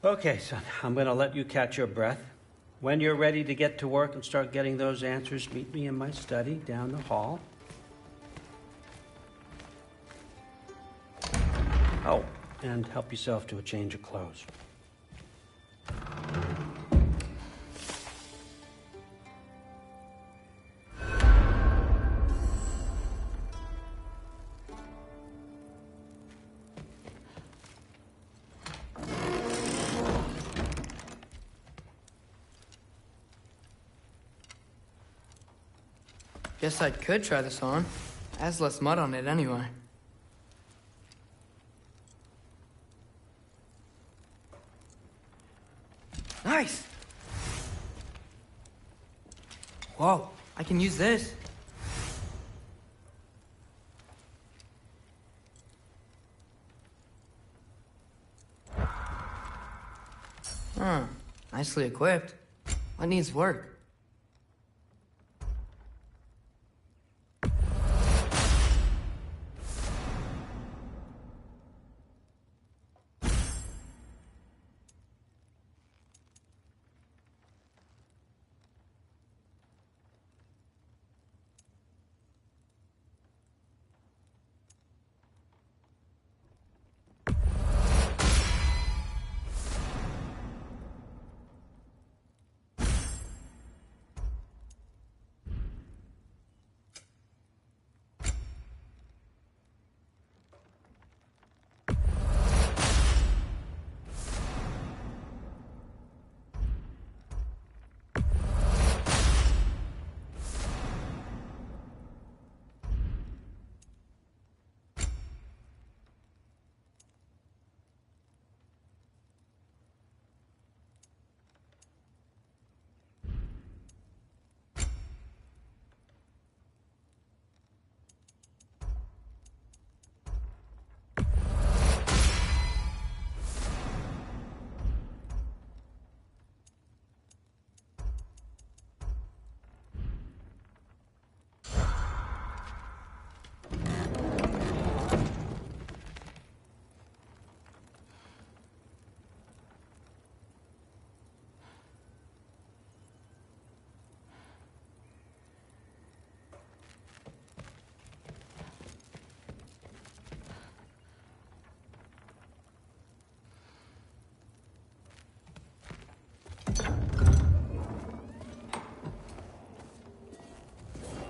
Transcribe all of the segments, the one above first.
Okay, son, I'm going to let you catch your breath. When you're ready to get to work and start getting those answers, meet me in my study down the hall. Oh, and help yourself to a change of clothes. Guess I could try this on. It has less mud on it anyway. Nice! Whoa, I can use this. Huh, nicely equipped. What needs work?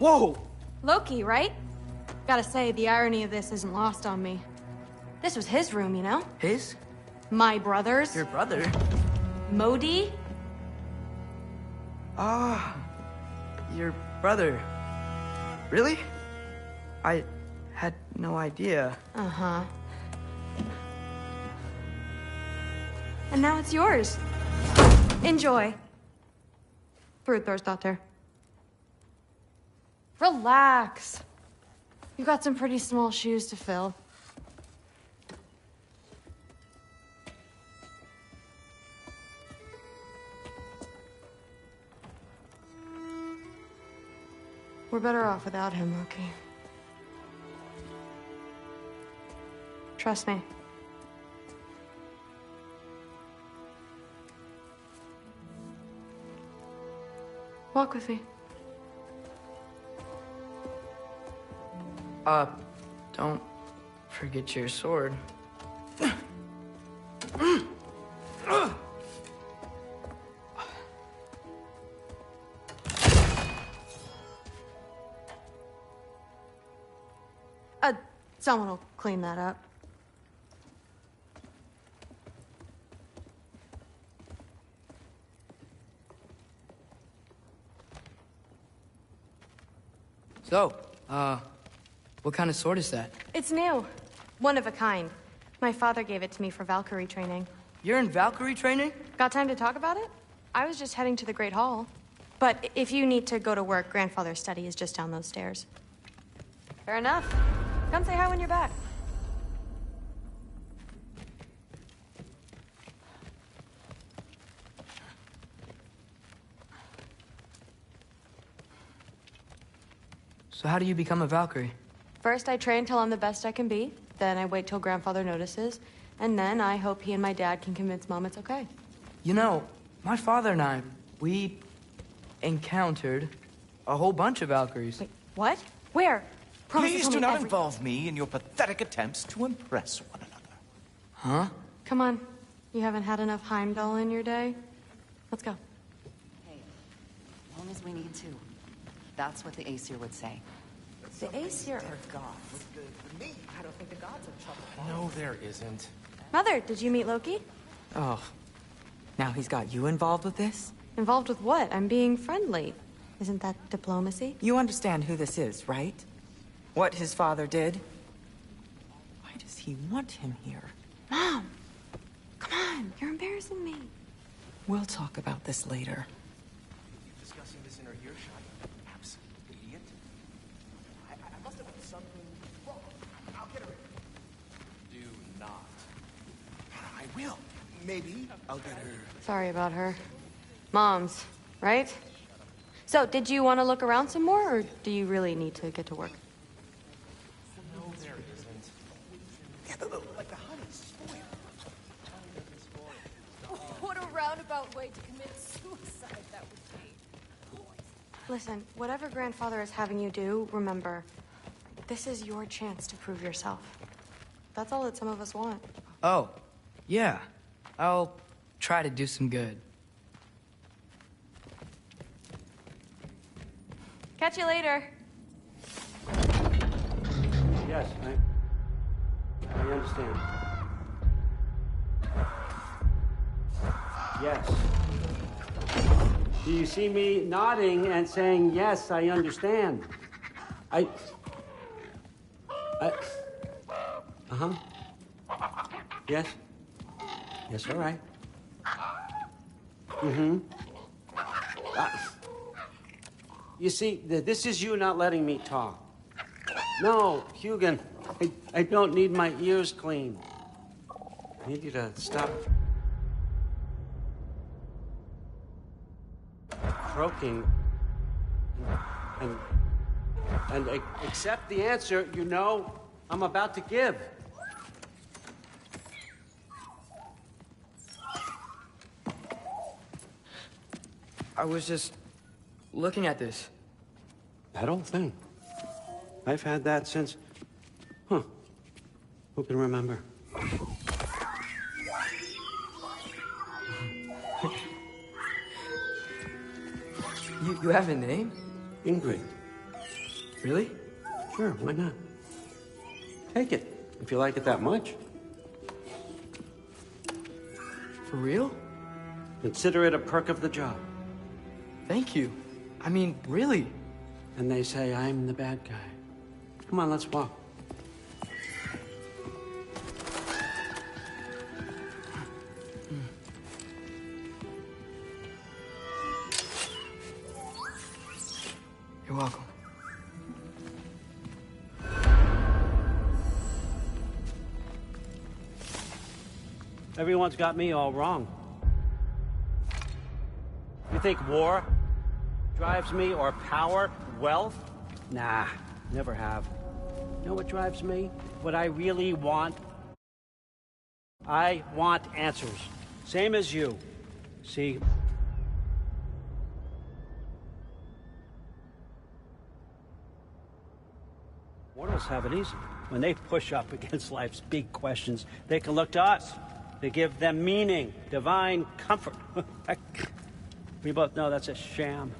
Whoa! Loki, right? Gotta say, the irony of this isn't lost on me. This was his room, you know? His? My brother's. Your brother? Modi? Ah, your brother. Really? I had no idea. Uh-huh. And now it's yours. Enjoy. Thor's Relax. You've got some pretty small shoes to fill. We're better off without him, Loki. Trust me. Walk with me. Don't forget your sword. Someone will clean that up. So, what kind of sword is that? It's new. One of a kind. My father gave it to me for Valkyrie training. You're in Valkyrie training? Got time to talk about it? I was just heading to the Great Hall. But if you need to go to work, Grandfather's study is just down those stairs. Fair enough. Come say hi when you're back. So how do you become a Valkyrie? First, I train till I'm the best I can be. Then I wait till Grandfather notices. And then I hope he and my dad can convince Mom it's okay. You know, my father and I, we encountered a whole bunch of Valkyries. Wait, what? Where? Promise to Please tell do me not every- involve me in your pathetic attempts to impress one another. Huh? Come on. You haven't had enough Heimdal in your day? Let's go. Hey, as long as we need to. That's what the Aesir would say. The Aesir are Gods. I don't think the gods are trouble. No, there isn't. Mother, did you meet Loki? Oh. Now he's got you involved with this? Involved with what? I'm being friendly. Isn't that diplomacy? You understand who this is, right? What his father did? Why does he want him here? Mom! Come on, you're embarrassing me. We'll talk about this later. Discussing this in her earshot. Absolute idiot. I must have done something wrong. I'll get her in. Do not. I will. Maybe I'll get her. Sorry about her. Mom's, right? So, did you want to look around some more, or do you really need to get to work? No, there isn't. Yeah, like the honey's spoiled. What a roundabout way to commit suicide that would be. Listen, whatever grandfather is having you do, remember, this is your chance to prove yourself. That's all that some of us want. Oh, yeah. I'll try to do some good. Catch you later. Yes, I understand. Yes. Do you see me nodding and saying, yes, I understand? Uh-huh. Yes. Yes, all right. Mm-hmm. You see, this is you not letting me talk. No, Hugin, I don't need my ears cleaned. I need you to stop croaking and accept the answer you know I'm about to give. I was just looking at this. That old thing. I've had that since... Huh. Who can remember? You have a name? Ingrid. Really? Sure, why not? Take it, if you like it that much. For real? Consider it a perk of the job. Thank you. I mean, really. And they say I'm the bad guy. Come on, let's walk. You're welcome. Everyone's got me all wrong. You think war drives me, or power, wealth? Nah, never have. You know what drives me? What I really want? I want answers. Same as you. See? Mortals have it easy. When they push up against life's big questions, they can look to us. They give them meaning, divine comfort. We both know that's a sham.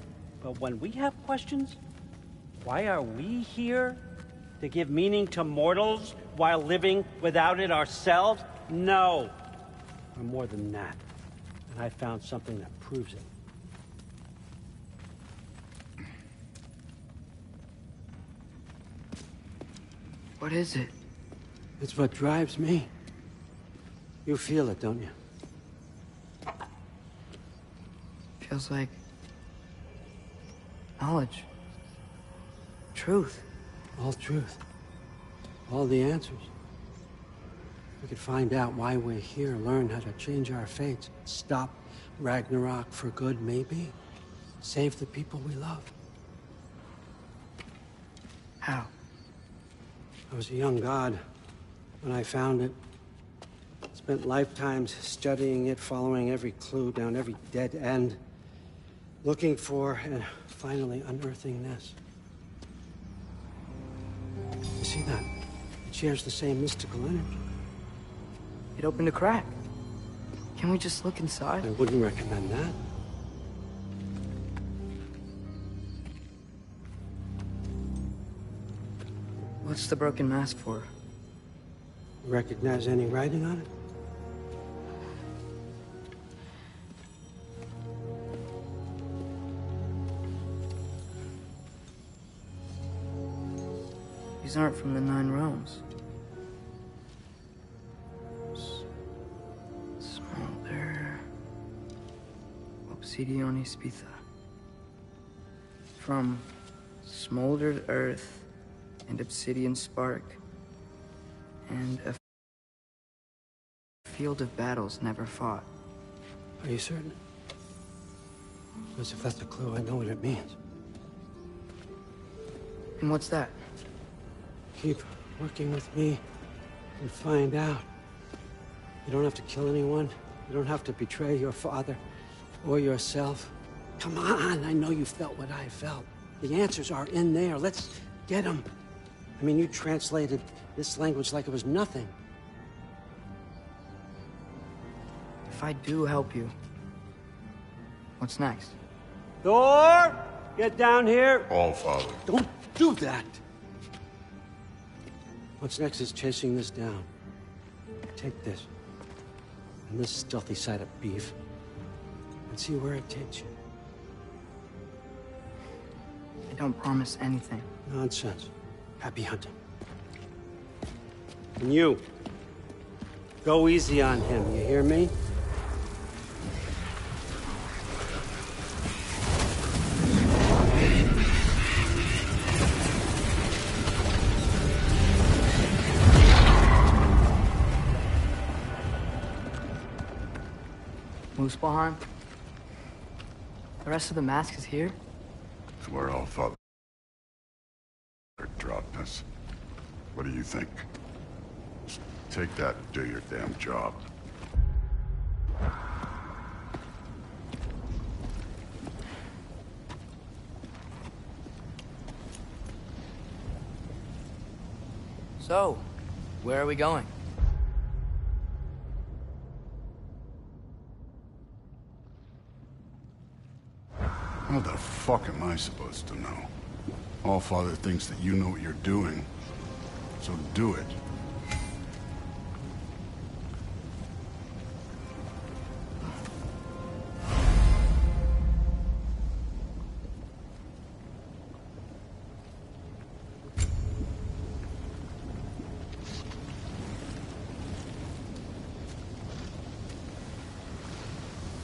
But when we have questions, why are we here? To give meaning to mortals while living without it ourselves? No. We're more than that. And I found something that proves it. What is it? It's what drives me. You feel it, don't you? Feels like knowledge. Truth. All truth. All the answers. We could find out why we're here, learn how to change our fates, stop Ragnarok for good, maybe. Save the people we love. How? I was a young god when I found it. It's Spent lifetimes studying it, following every clue down every dead end, looking for and finally unearthing this. You see that? It shares the same mystical energy. It opened a crack. Can we just look inside? I wouldn't recommend that. What's the broken mask for? Recognize any writing on it? These aren't from the 9 realms. Smolder. Obsidion Spitha. From smoldered earth and obsidian spark. And a field of battles never fought. Are you certain? Because if that's a clue, I know what it means. And what's that? Keep working with me and find out. You don't have to kill anyone. You don't have to betray your father or yourself. Come on, I know you felt what I felt. The answers are in there. Let's get them. I mean, you translated this language like it was nothing. If I do help you, what's next? Thor! Get down here! All, Father. Don't do that! What's next is chasing this down. Take this, and this stealthy side of beef, and see where it takes you. I don't promise anything. Nonsense. Happy hunting. And you, go easy on him, you hear me? Muspelheim? The rest of the mask is here? It's where all Father dropped us. What do you think? Just take that and do your damn job. So, where are we going? How the fuck am I supposed to know? All Father thinks that you know what you're doing, so do it.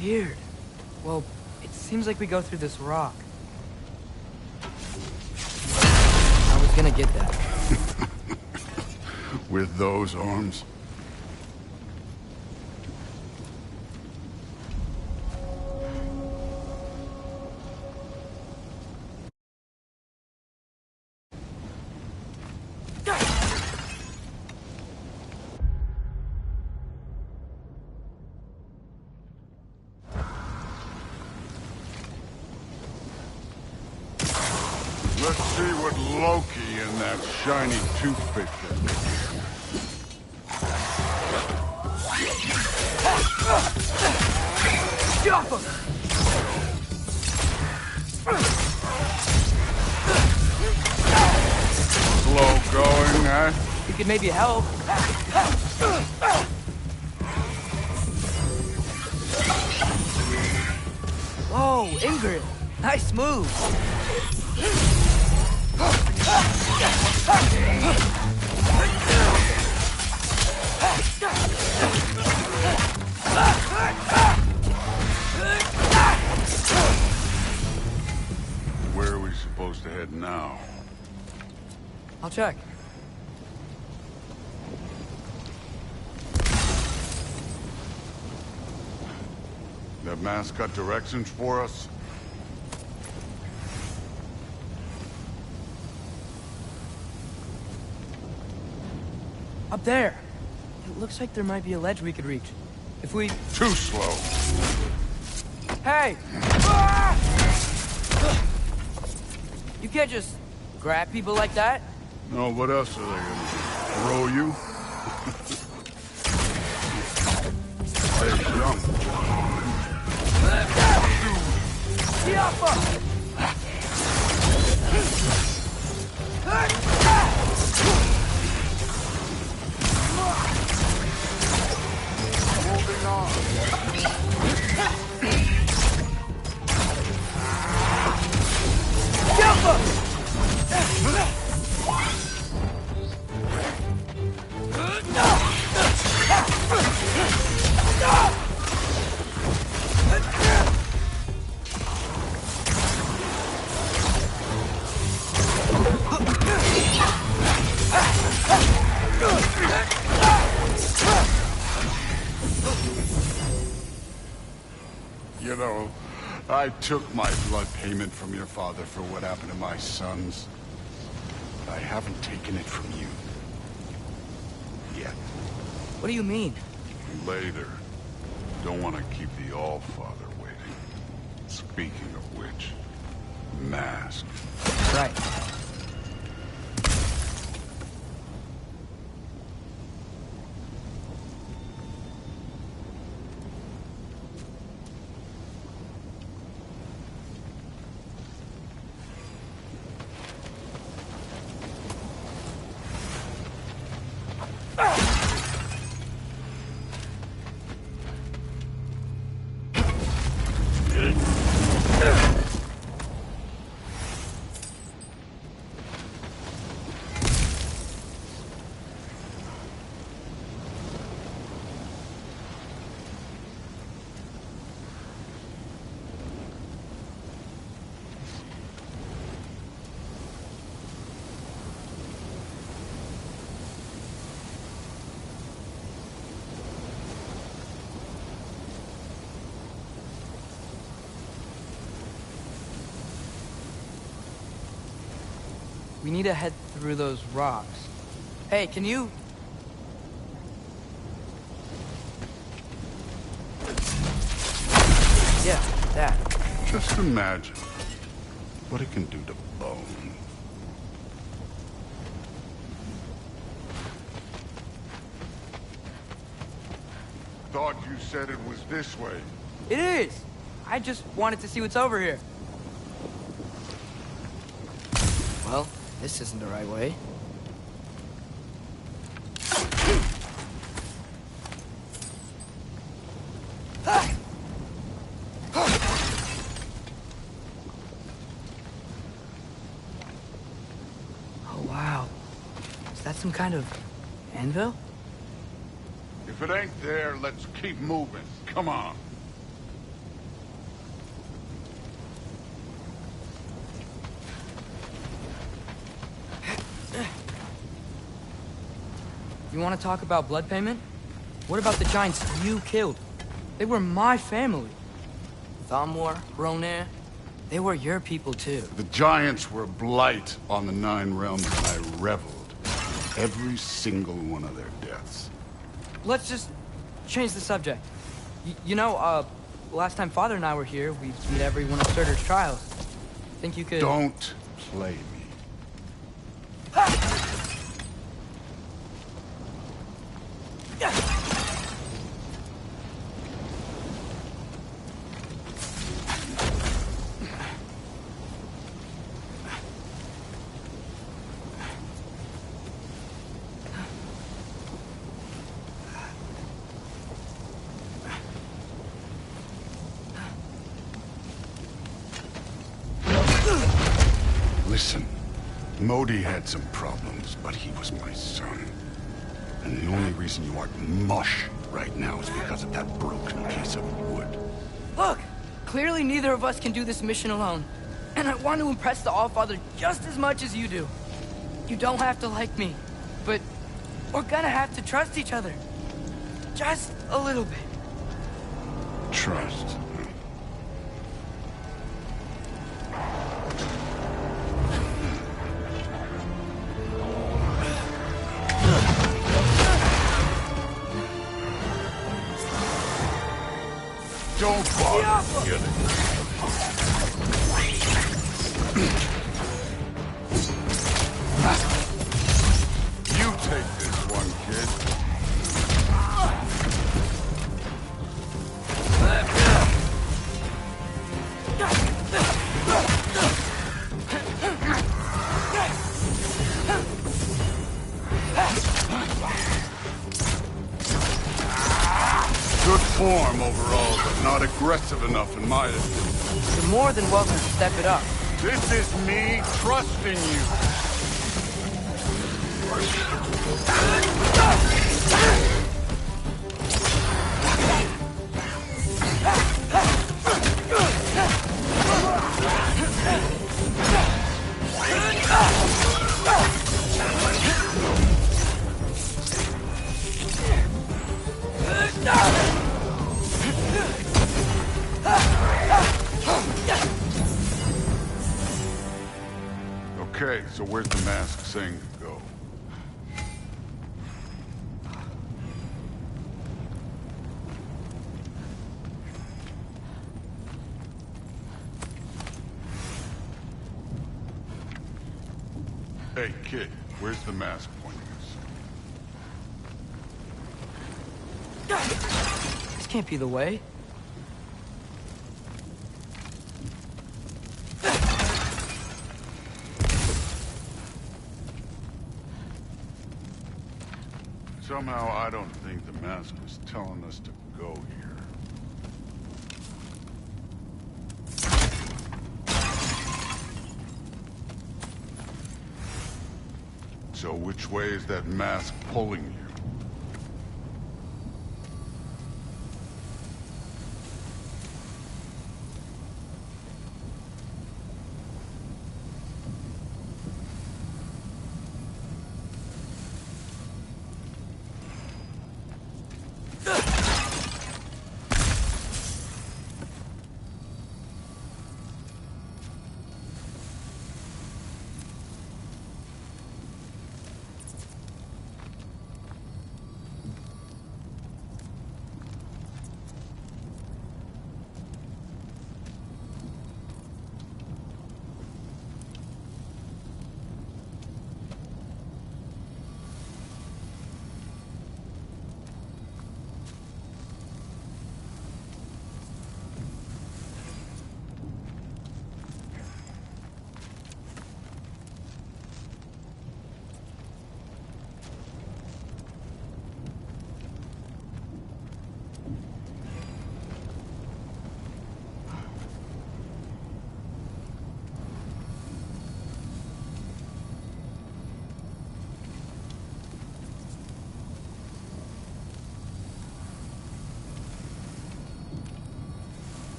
Weird. Well, it seems like we go through this rock. I was gonna get that. With those arms? Let's see what Loki and that shiny toothpick did. Slow going, huh? You could maybe help. Whoa, Ingrid. Nice move. Where are we supposed to head now? I'll check. That mask got directions for us? Up there. It looks like there might be a ledge we could reach. If we... Too slow. Hey! Ah! You can't just grab people like that. No, what else are they gonna do? Throw you? Hey, young. Moving on. You know, I took my blood payment from your father for what happened to my sons. But I haven't taken it from you. Yet. What do you mean? Later. Don't want to keep the All-Father waiting. Speaking of which, Mask. Right. We need to head through those rocks. Hey, can you... Yeah, that. Just imagine what it can do to bone. Thought you said it was this way. It is! I just wanted to see what's over here. Well, this isn't the right way. Oh, wow. Is that some kind of anvil? If it ain't there, let's keep moving. Come on. You want to talk about blood payment? What about the giants you killed? They were my family. Thamor, Hrungnir, they were your people too. The giants were a blight on the Nine Realms, and I reveled in every single one of their deaths. Let's just change the subject. You know, last time Father and I were here, we beat every one of Surtur's trials. Think you could... Don't play me. Listen, Modi had some problems, but he was my son. And the only reason you aren't mush right now is because of that broken piece of wood. Look! Clearly neither of us can do this mission alone. And I want to impress the All-Father just as much as you do. You don't have to like me, but we're gonna have to trust each other. Just a little bit. Trust. Oh, get it. You take this one, kid. Good form overall, but not aggressive enough in my opinion. You're more than welcome to step it up. This is me trusting you. Okay, so where's the mask saying to go? Hey, kid, where's the mask pointing us? This can't be the way. Somehow, I don't think the mask was telling us to go here. So which way is that mask pulling you?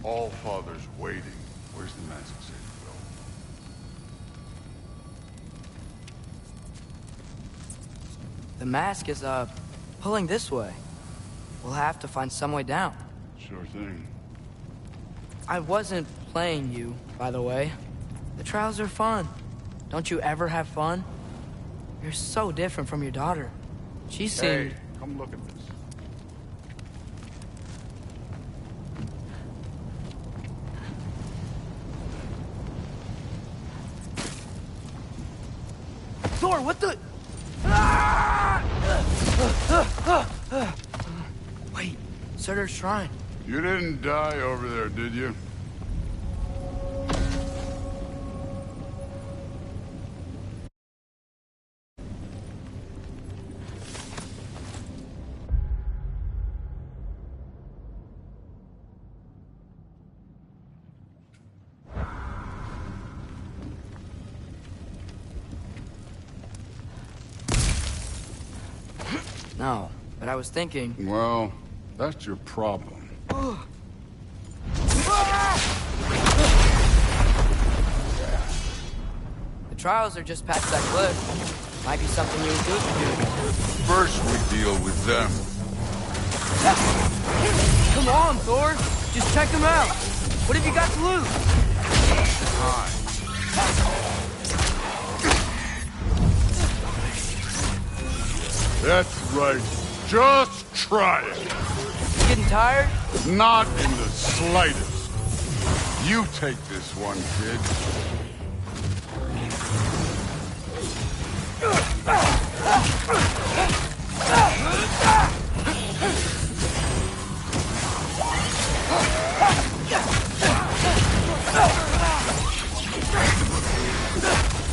All Father's waiting. Where's the mask say to go? The mask is, pulling this way. We'll have to find some way down. Sure thing. I wasn't playing you, by the way. The trials are fun. Don't you ever have fun? You're so different from your daughter. She seemed... Hey, come look at this. Thor, what the... Wait, Surtur's shrine. You didn't die over there, did you? No, but I was thinking... Well, that's your problem. The trials are just past that cliff. Might be something you and Duke can do. First we deal with them. Come on, Thor! Just check them out! What have you got to lose? Time. That's right. Just try it. You getting tired? Not in the slightest. You take this one, kid.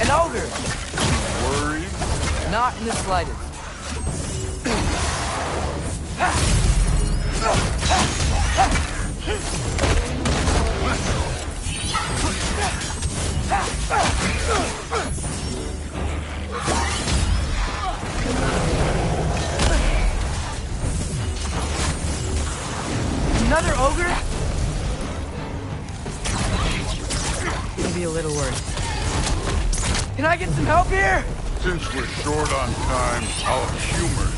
An ogre! Worried? Not in the slightest. Another ogre? Maybe a little worse. Can I get some help here? Since we're short on time, I'll humor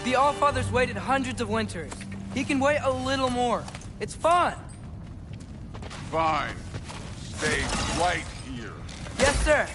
The Allfather's waited hundreds of winters. He can wait a little more. It's fun. Fine. Stay right here. Yes, sir.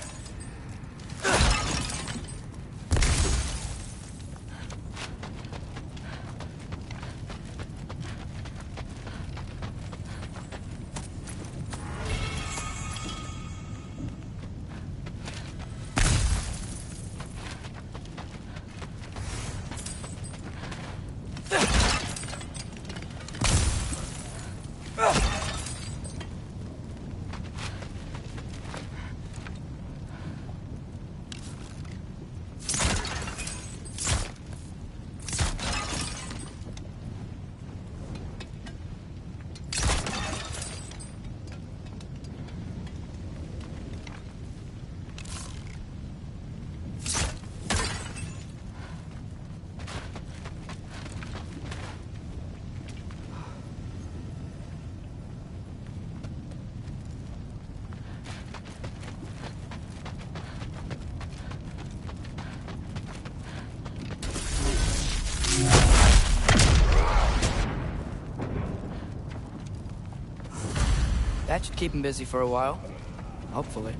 That should keep him busy for a while. Hopefully.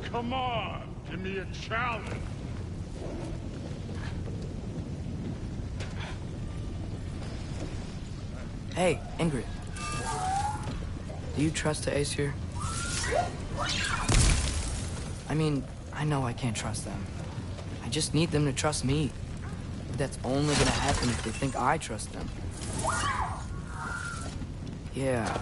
Come on, give me a challenge. Hey, Ingrid. Do you trust the Aesir? I mean, I know I can't trust them. I just need them to trust me. But that's only gonna happen if they think I trust them. Yeah.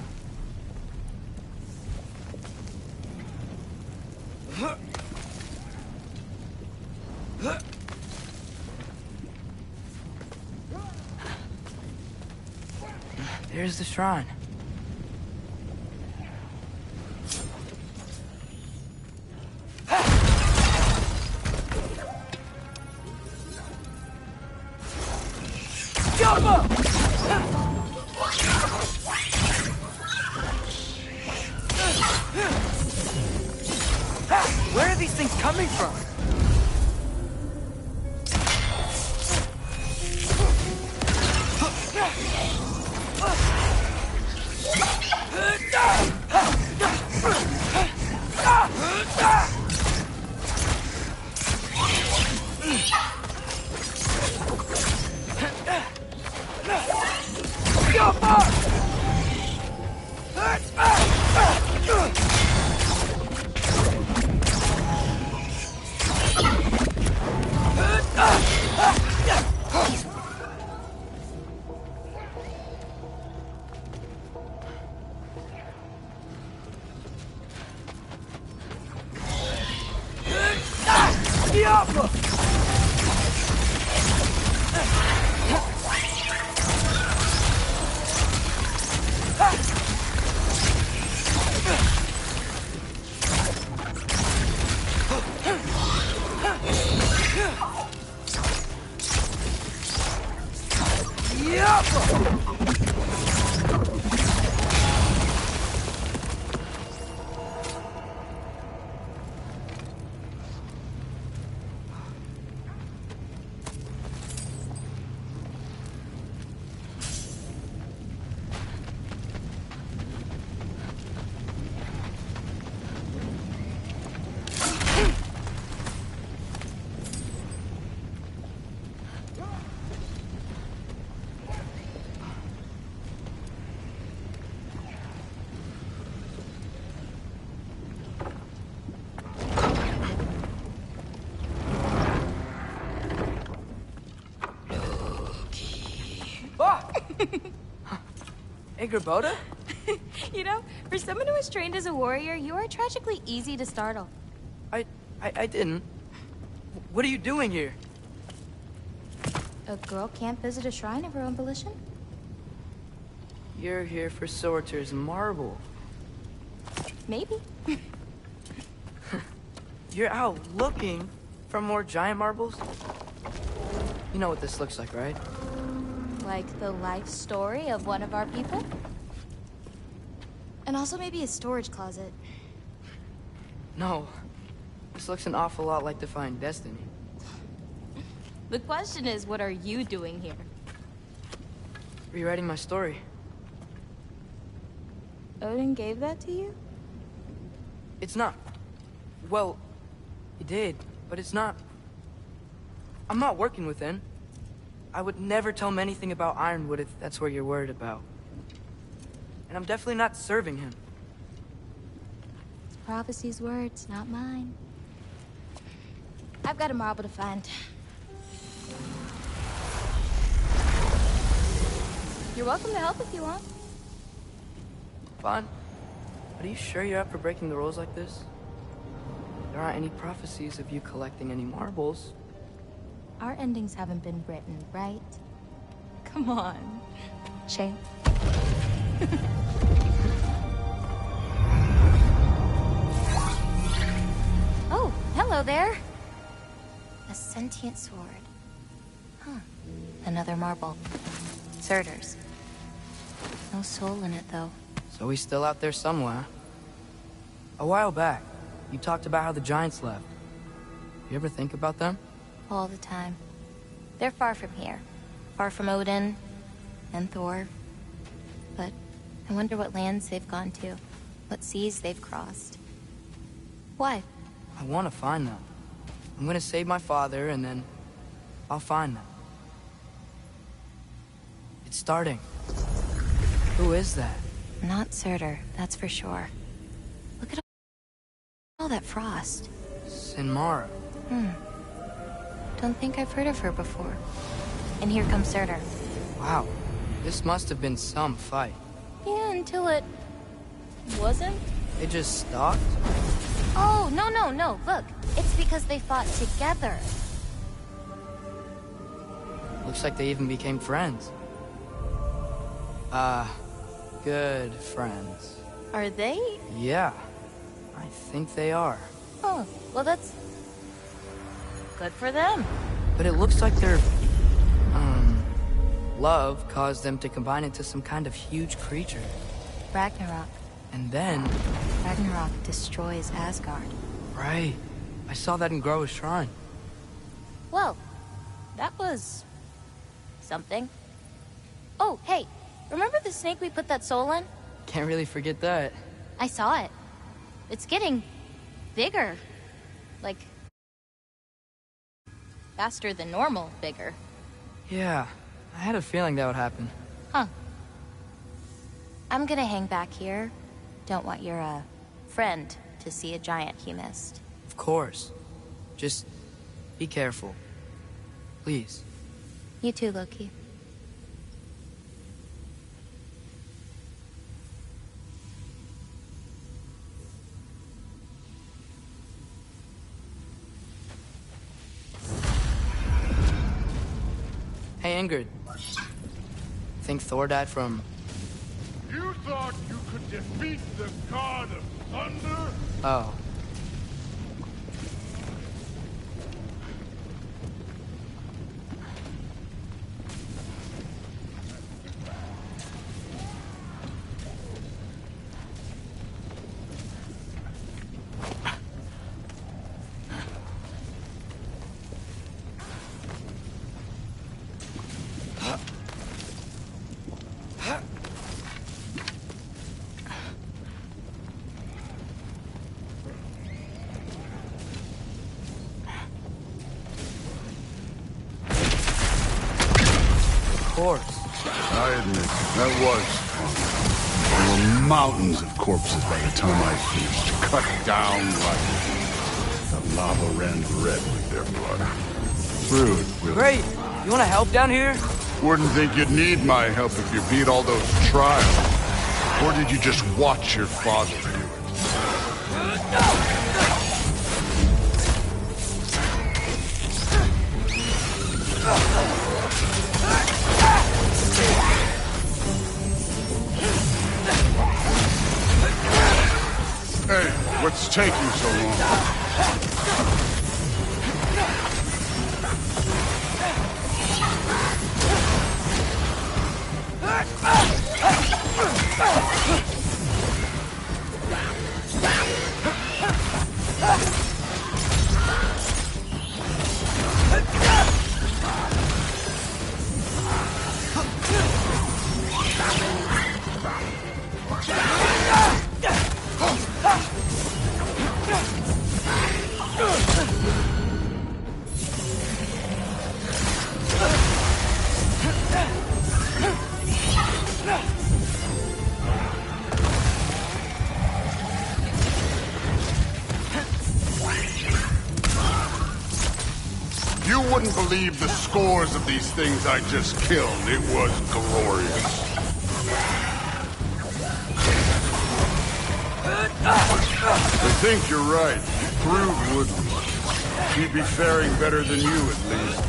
There's the shrine. Jump up! Where are these things coming from? Hey, Gerboda? You know, for someone who was trained as a warrior, you are tragically easy to startle. I didn't. What are you doing here? A girl can't visit a shrine of her own volition? You're here for Sorter's marble. Maybe. You're out looking for more giant marbles? You know what this looks like, right? Like the life story of one of our people? And also maybe a storage closet. No. This looks an awful lot like Defying Destiny. The question is, what are you doing here? Rewriting my story. Odin gave that to you? It's not. Well, he did, but it's not. I'm not working with him. I would never tell him anything about Ironwood if that's what you're worried about. And I'm definitely not serving him. It's prophecy's words, not mine. I've got a marble to find. You're welcome to help if you want. Fine. But are you sure you're up for breaking the rules like this? There aren't any prophecies of you collecting any marbles. Our endings haven't been written, right? Come on. Shane. Oh, hello there. A sentient sword. Huh. Another marble. Surtur's. No soul in it, though. So he's still out there somewhere. A while back, you talked about how the giants left. You ever think about them? All the time. They're far from here. Far from Odin and Thor. But I wonder what lands they've gone to. What seas they've crossed. Why? I want to find them. I'm gonna save my father, and then I'll find them. It's starting. Who is that? Not Surtur, that's for sure. Look at all that frost. Sinmara. Don't think I've heard of her before. And here comes Surtur. Wow. This must have been some fight. Yeah, until it... wasn't? They just stopped? Oh, no. Look, it's because they fought together. Looks like they even became friends. Good friends. Are they? Yeah, I think they are. Oh, well that's... good for them. But it looks like their, love caused them to combine into some kind of huge creature. Ragnarok. And then... Ragnarok destroys Asgard. Right. I saw that in Groa's shrine. Well, that was... something. Oh, hey, remember the snake we put that soul in? Can't really forget that. I saw it. It's getting... bigger. Like... faster than normal bigger. Yeah, I had a feeling that would happen. Huh. I'm gonna hang back here. Don't want your, friend to see a giant he missed. Of course. Just be careful. Please. You too, Loki. Hey, Ingrid. Think Thor died from... You thought you could defeat the god of thunder? Oh. course. I admit, that was fun. There were mountains of corpses by the time I finished, cut down like the lava ran red with their blood. Through it, really. Great. You want to help down here? Wouldn't think you'd need my help if you beat all those trials. Or did you just watch your father do it? Hey, what's taking so long? You wouldn't believe the scores of these things I just killed. It was glorious. I think you're right. Thrud wouldn't. He'd be faring better than you, at least.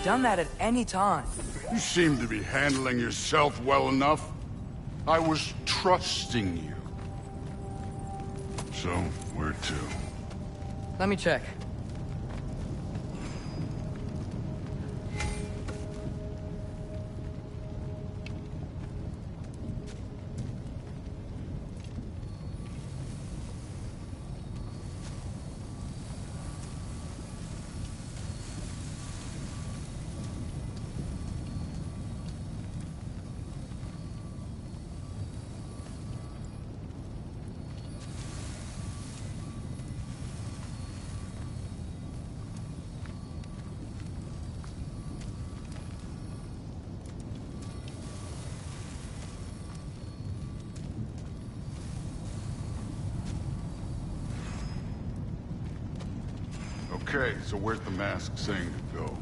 Done that at any time. You seem to be handling yourself well enough. I was trusting you. So, where to? Let me check. Okay, so where's the mask saying to go?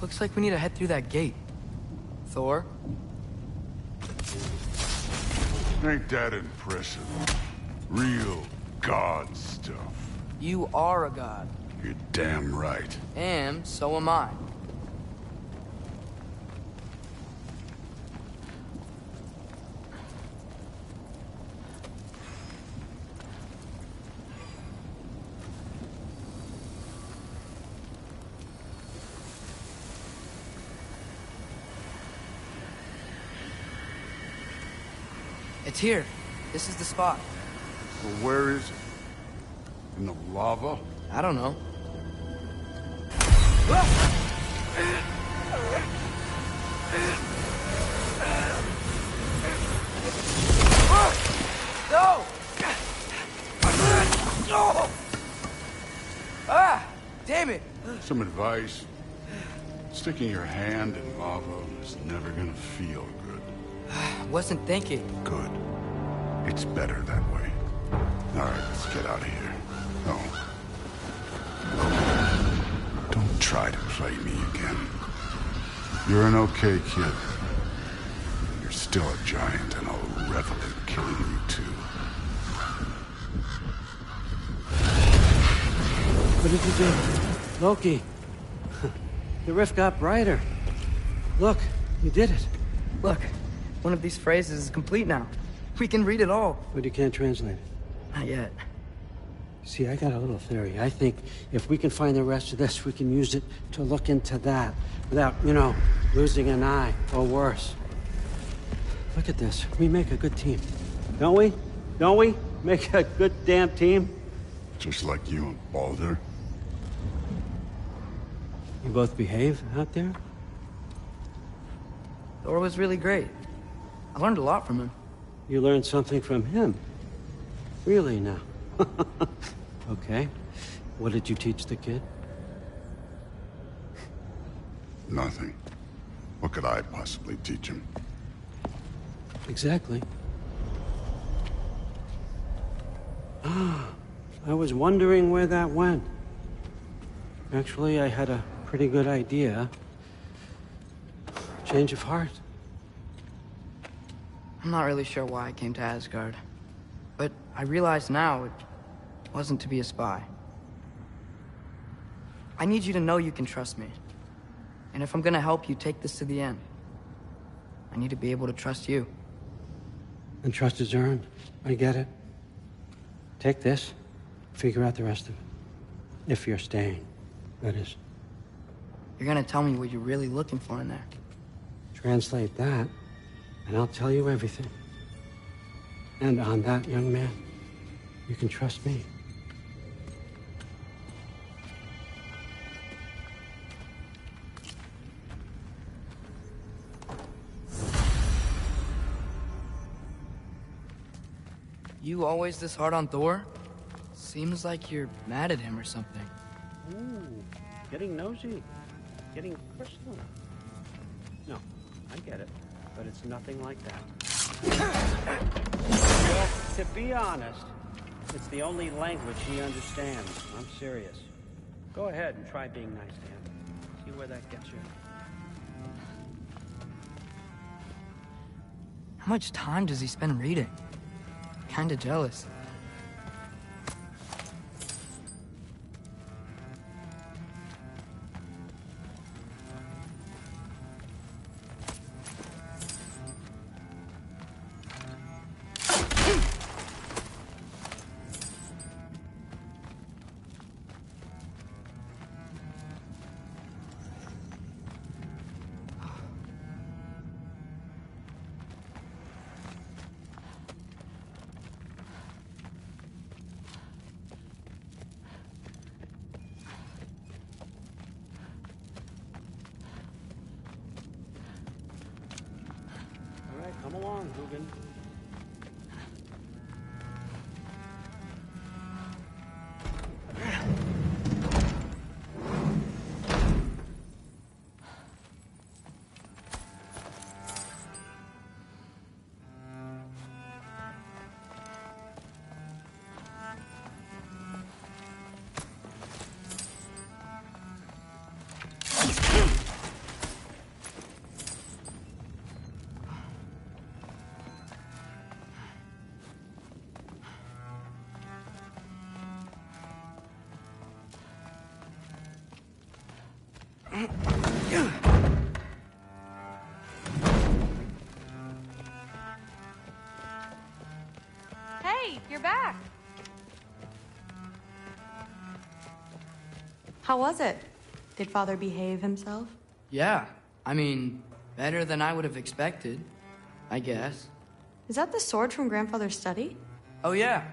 Looks like we need to head through that gate. Thor? Ain't that impressive? Real god stuff. You are a god. You're damn right. And so am I. It's here. This is the spot. Well, where is it? In the lava? I don't know. No! Ah! Damn it! Some advice. Sticking your hand in lava is never gonna feel good. Wasn't thinking. Good. It's better that way. All right, let's get out of here. No. Don't try to play me again. You're an okay kid. You're still a giant, and I'll revel in killing you too. What did you do? Loki. The rift got brighter. Look, you did it. Look, one of these phrases is complete now. We can read it all. But you can't translate it. Not yet. See, I got a little theory. I think if we can find the rest of this, we can use it to look into that without, you know, losing an eye or worse. Look at this. We make a good team. Don't we? Don't we? Make a good damn team? Just like you and Baldur. You both behave out there? Thor was really great. I learned a lot from him. You learned something from him? Really now? Okay. What did you teach the kid? Nothing. What could I possibly teach him? Exactly. I was wondering where that went. Actually, I had a pretty good idea. Change of heart. I'm not really sure why I came to Asgard. But I realize now it wasn't to be a spy. I need you to know you can trust me. And if I'm gonna help you take this to the end, I need to be able to trust you. And trust is earned. I get it. Take this, figure out the rest of it. If you're staying, that is. You're gonna tell me what you're really looking for in there. Translate that, and I'll tell you everything. And on that, young man, you can trust me. You always this hard on Thor? Seems like you're mad at him or something. Ooh, getting nosy. Getting personal. No, I get it, but it's nothing like that. Well, to be honest, it's the only language he understands. I'm serious. Go ahead and try being nice to him. See where that gets you. How much time does he spend reading? Kinda jealous. Come along, Hugin. Hey, you're back. How was it? Did Father behave himself? Yeah, I mean, better than I would have expected, I guess. Is that the sword from Grandfather's study? Oh yeah,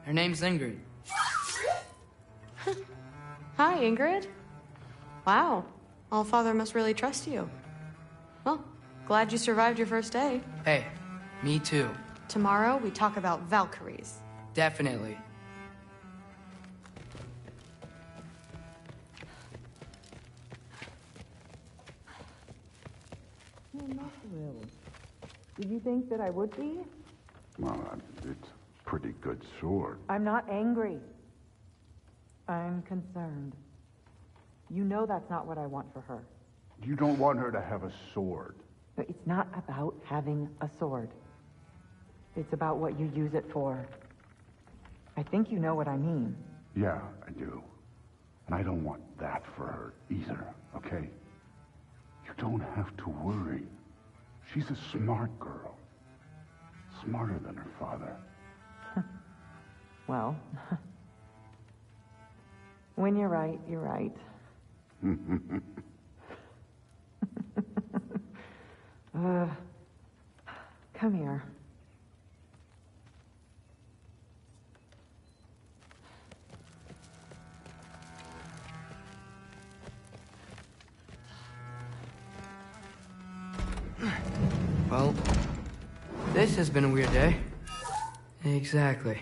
her name's Ingrid. Hi, Ingrid. Wow. Allfather must really trust you. Well, glad you survived your first day. Hey, me too. Tomorrow, we talk about Valkyries. Definitely. I'm not thrilled. Did you think that I would be? Well, it's a pretty good sword. I'm not angry. I'm concerned. You know that's not what I want for her. You don't want her to have a sword. But it's not about having a sword. It's about what you use it for. I think you know what I mean. Yeah, I do. And I don't want that for her either, okay? You don't have to worry. She's a smart girl. Smarter than her father. Well, when you're right, you're right. Come here. Well, this has been a weird day. Exactly.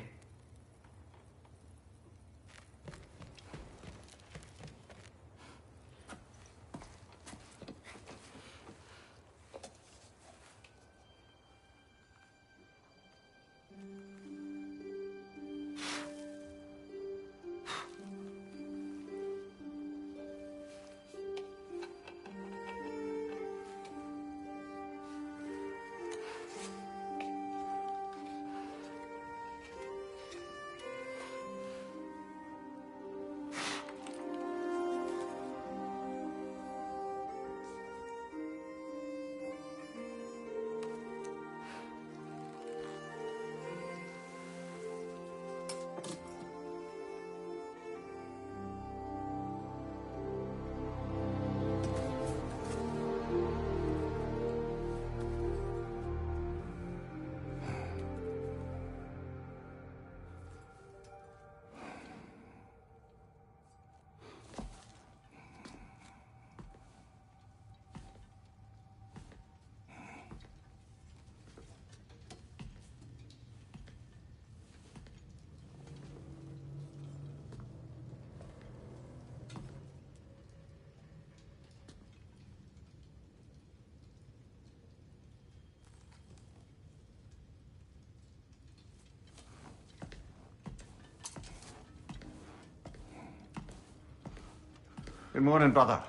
Good morning, brother.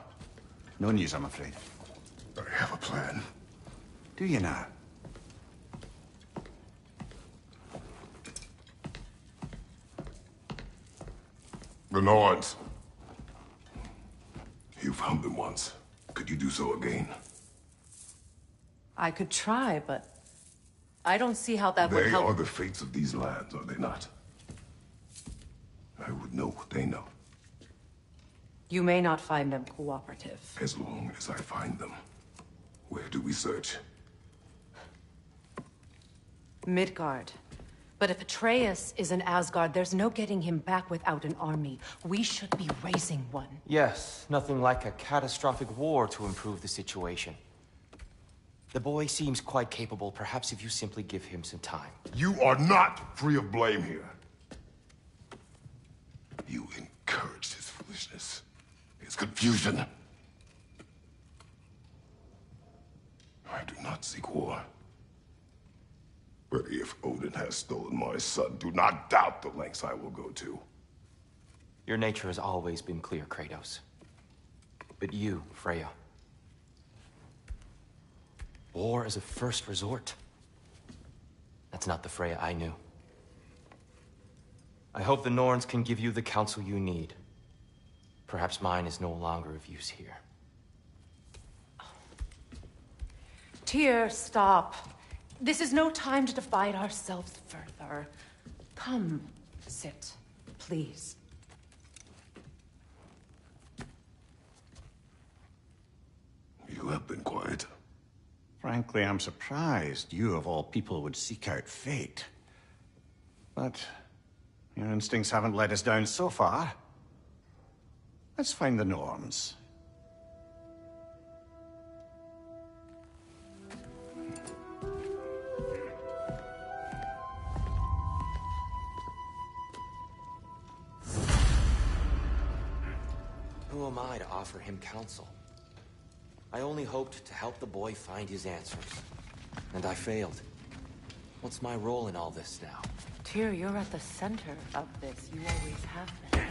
No news, I'm afraid. I have a plan. Do you now? The Norns. You found them once. Could you do so again? I could try, but I don't see how that would They help. are the fates of these lands, are they not? I would know what they know. You may not find them cooperative. As long as I find them. Where do we search? Midgard. But if Atreus is in Asgard, there's no getting him back without an army. We should be raising one. Yes, nothing like a catastrophic war to improve the situation. The boy seems quite capable. Perhaps if you simply give him some time. You are not free of blame here. You encouraged his foolishness. His confusion. I do not seek war. But if Odin has stolen my son, do not doubt the lengths I will go to. Your nature has always been clear, Kratos. But you, Freya. War is a first resort. That's not the Freya I knew. I hope the Norns can give you the counsel you need. Perhaps mine is no longer of use here. Tyr, stop. This is no time to divide ourselves further. Come, sit, please. You have been quiet. Freya, Frankly, I'm surprised you, of all people, would seek out fate. But your instincts haven't let us down so far. Let's find the Norns. Who am I to offer him counsel? I only hoped to help the boy find his answers. And I failed. What's my role in all this now? Tyr, you're at the center of this. You always have been.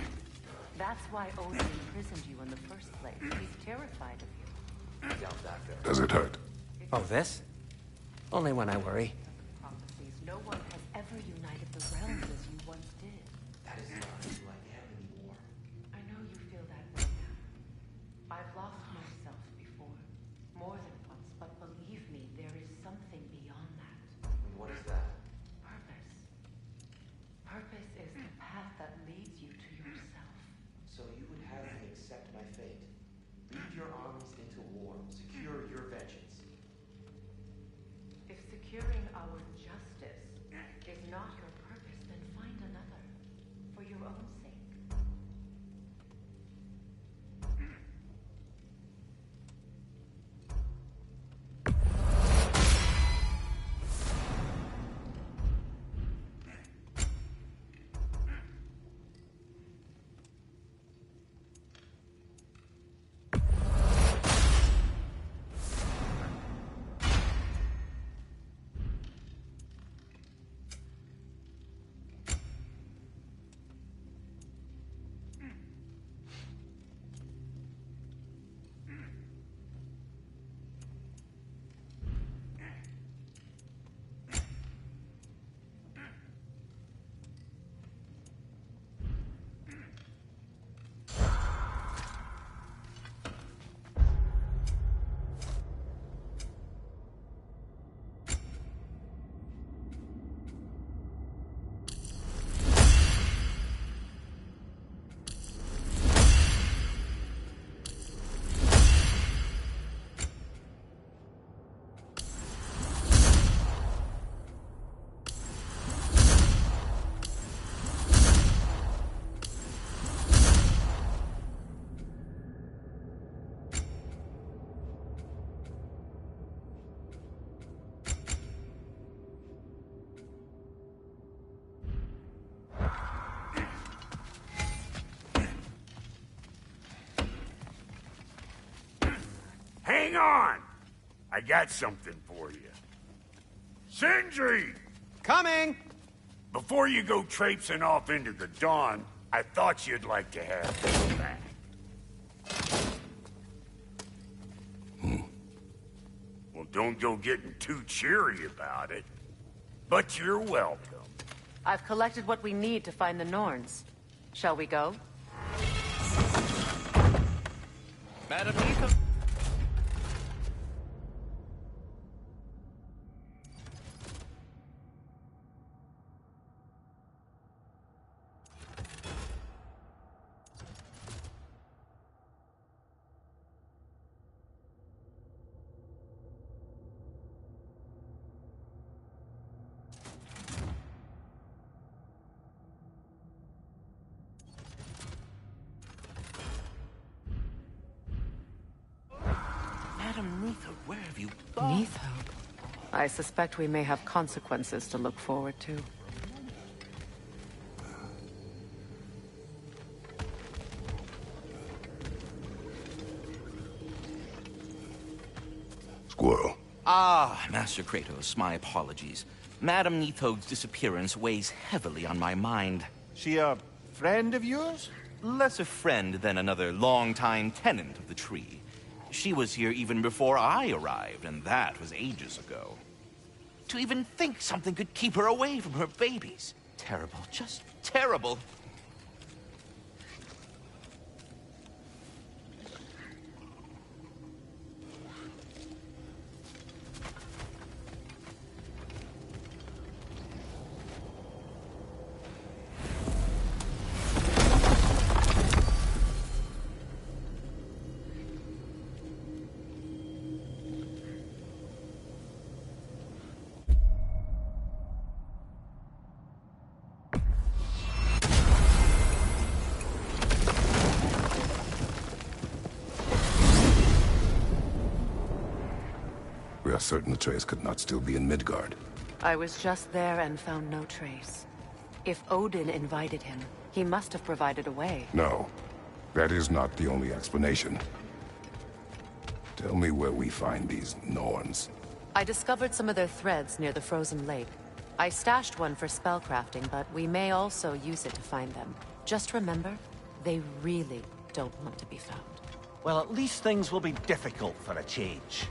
That's why Odin imprisoned you in the first place. He's terrified of you. I doubt that very Does it hurt? Oh, this? Only when I worry. Prophecies. No one has ever united the realms as you once did. That is not who I am anymore. I know you feel that way now. I've lost myself before. More than once, but believe me, there is something beyond that. And what is that? Purpose. Purpose is the path that leads you to yourself. So you would have me accept my fate. Lead your armies into war. Secure your vengeance. If securing our justice is not your purpose, then find another. For your own sake. Hang on! I got something for you. Sindri! Coming! Before you go traipsing off into the dawn, I thought you'd like to have this back. Well, don't go getting too cheery about it. But you're welcome. I've collected what we need to find the Norns. Shall we go? Madam Ethan. Where have you gone? Neitho. I suspect we may have consequences to look forward to. Squirrel. Ah, Master Kratos, my apologies. Madam Neitho's disappearance weighs heavily on my mind. She a friend of yours? Less a friend than another long-time tenant of the tree. She was here even before I arrived, and that was ages ago. To even think something could keep her away from her babies. Terrible, just terrible. are certain Atreus could not still be in Midgard. I was just there and found no trace. If Odin invited him, he must have provided a way. No, that is not the only explanation. Tell me where we find these Norns. I discovered some of their threads near the frozen lake. I stashed one for spellcrafting, but we may also use it to find them. Just remember, they really don't want to be found. Well, at least things will be difficult for a change.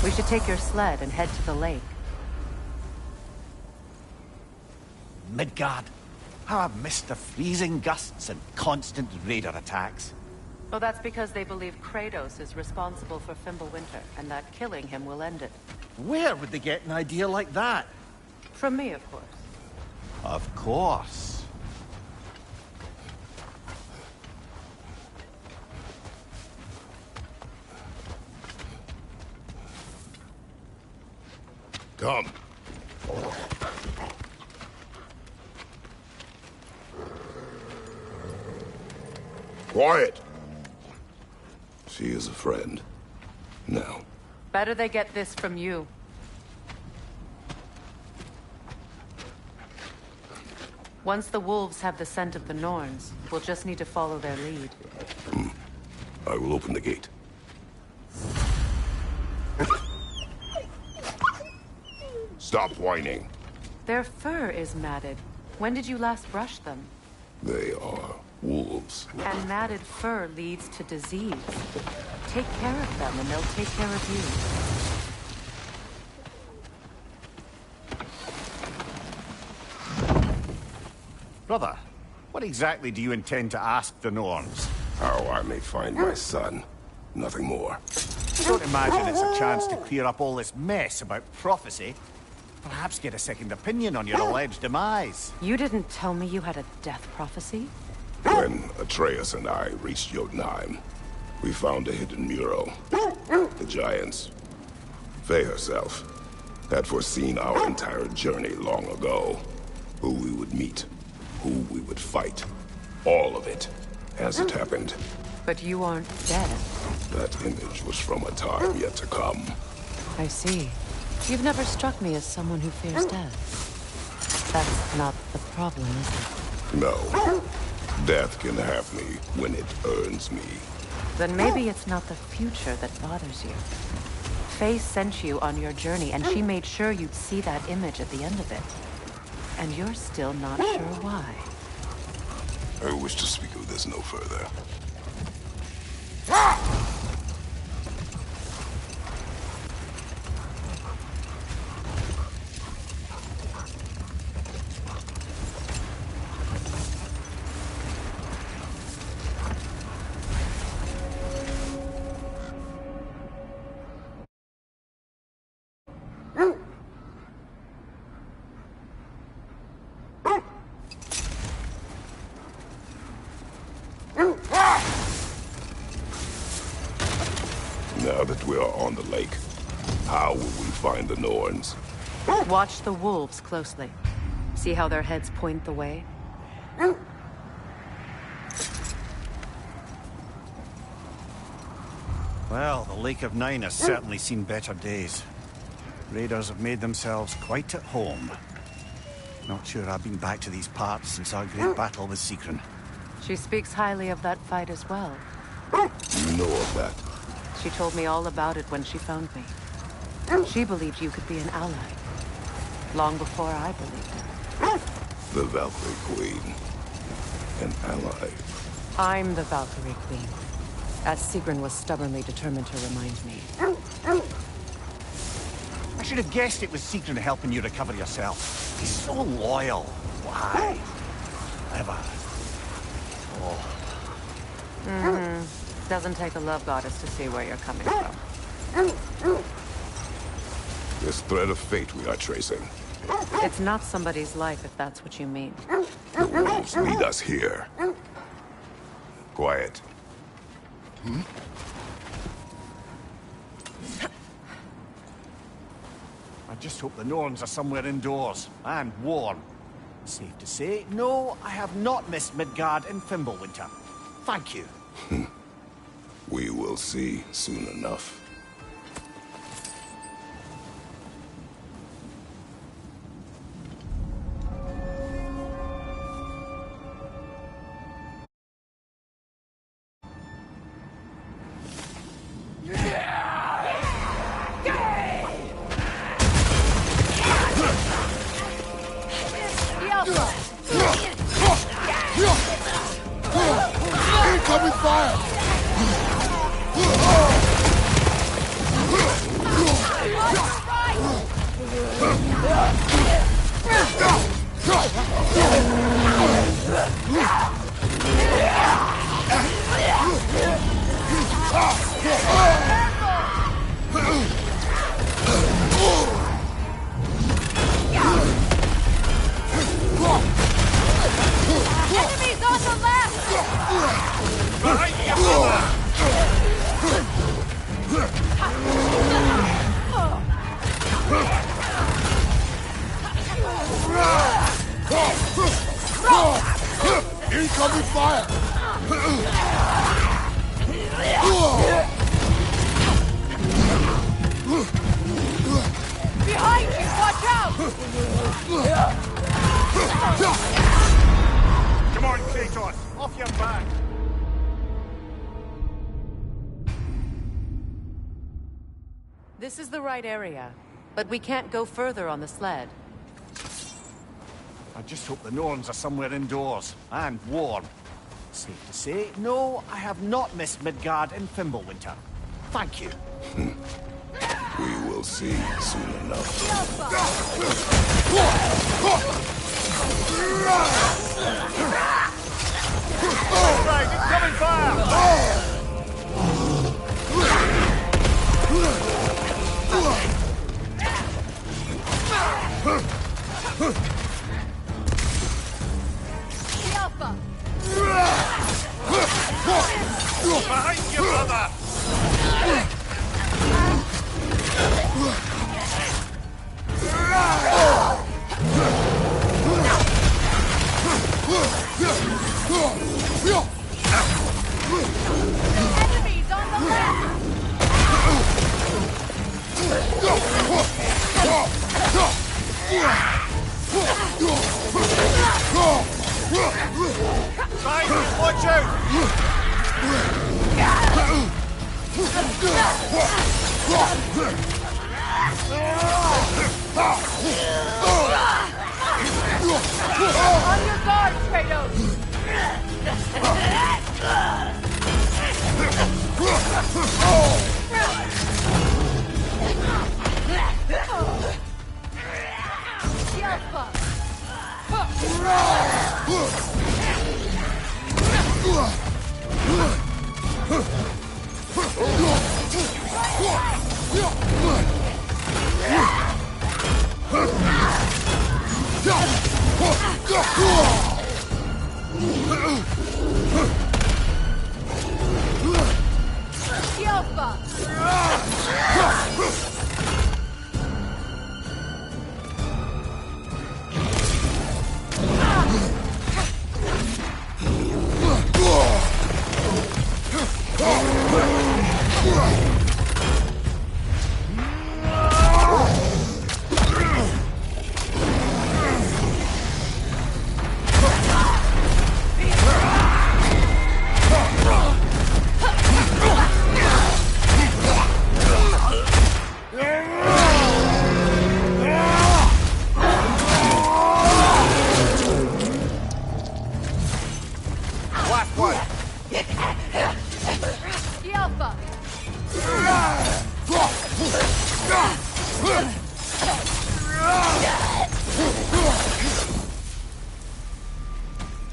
We should take your sled and head to the lake. Midgard. How I've missed the freezing gusts and constant raider attacks. Oh, that's because they believe Kratos is responsible for Fimbulwinter, and that killing him will end it. Where would they get an idea like that? From me, of course. Of course. Come. Quiet. She is a friend. Now. Better they get this from you. Once the wolves have the scent of the Norns, we'll just need to follow their lead. I will open the gate. Stop whining. Their fur is matted. When did you last brush them? They are wolves. And matted fur leads to disease. Take care of them and they'll take care of you. Brother, what exactly do you intend to ask the Norns? How I may find my son. Nothing more. Don't imagine it's a chance to clear up all this mess about prophecy. Perhaps get a second opinion on your alleged demise. You didn't tell me you had a death prophecy? When Atreus and I reached Jotunheim, we found a hidden mural. The Giants, Faye herself, had foreseen our entire journey long ago. Who we would meet, who we would fight. All of it, as it happened. But you aren't dead. That image was from a time yet to come. I see. You've never struck me as someone who fears death. That's not the problem, is it? No. Death can have me when it earns me. Then maybe it's not the future that bothers you. Faye sent you on your journey, and she made sure you'd see that image at the end of it. And you're still not sure why. I wish to speak of this no further. Now that we are on the lake, how will we find the Norns? Watch the wolves closely. See how their heads point the way? Well, the Lake of Nine has certainly seen better days. Raiders have made themselves quite at home. Not sure I've been back to these parts since our great battle with Sigrun. She speaks highly of that fight as well. You know of that? She told me all about it when she found me. She believed you could be an ally. Long before I believed it. The Valkyrie Queen. An ally. I'm the Valkyrie Queen. As Sigrun was stubbornly determined to remind me. I should have guessed it was Sigrun helping you recover yourself. He's so loyal. Why? Ever. Oh. Mm-hmm. Doesn't take a love goddess to see where you're coming from. This thread of fate we are tracing. It's not somebody's life, if that's what you mean. The wolves lead us here. Quiet. I just hope the Norns are somewhere indoors, and warm. Safe to say, no, I have not missed Midgard in Fimbulwinter. Thank you. We will see soon enough. Incoming fire! Enemies on the left! Behind you! Incoming fire! Behind you! Watch out! Come on, Kratos! Off your back! This is the right area, but we can't go further on the sled. I just hope the Norns are somewhere indoors, and warm. Safe to say, no, I have not missed Midgard in Fimbulwinter. Thank you. We will see soon enough. Right, incoming fire! The Alpha! Behind you, brother! Enemies on the left! Guys, watch out! On your guard, Kratos! The Alpha! The Alpha! Last one! The Alpha!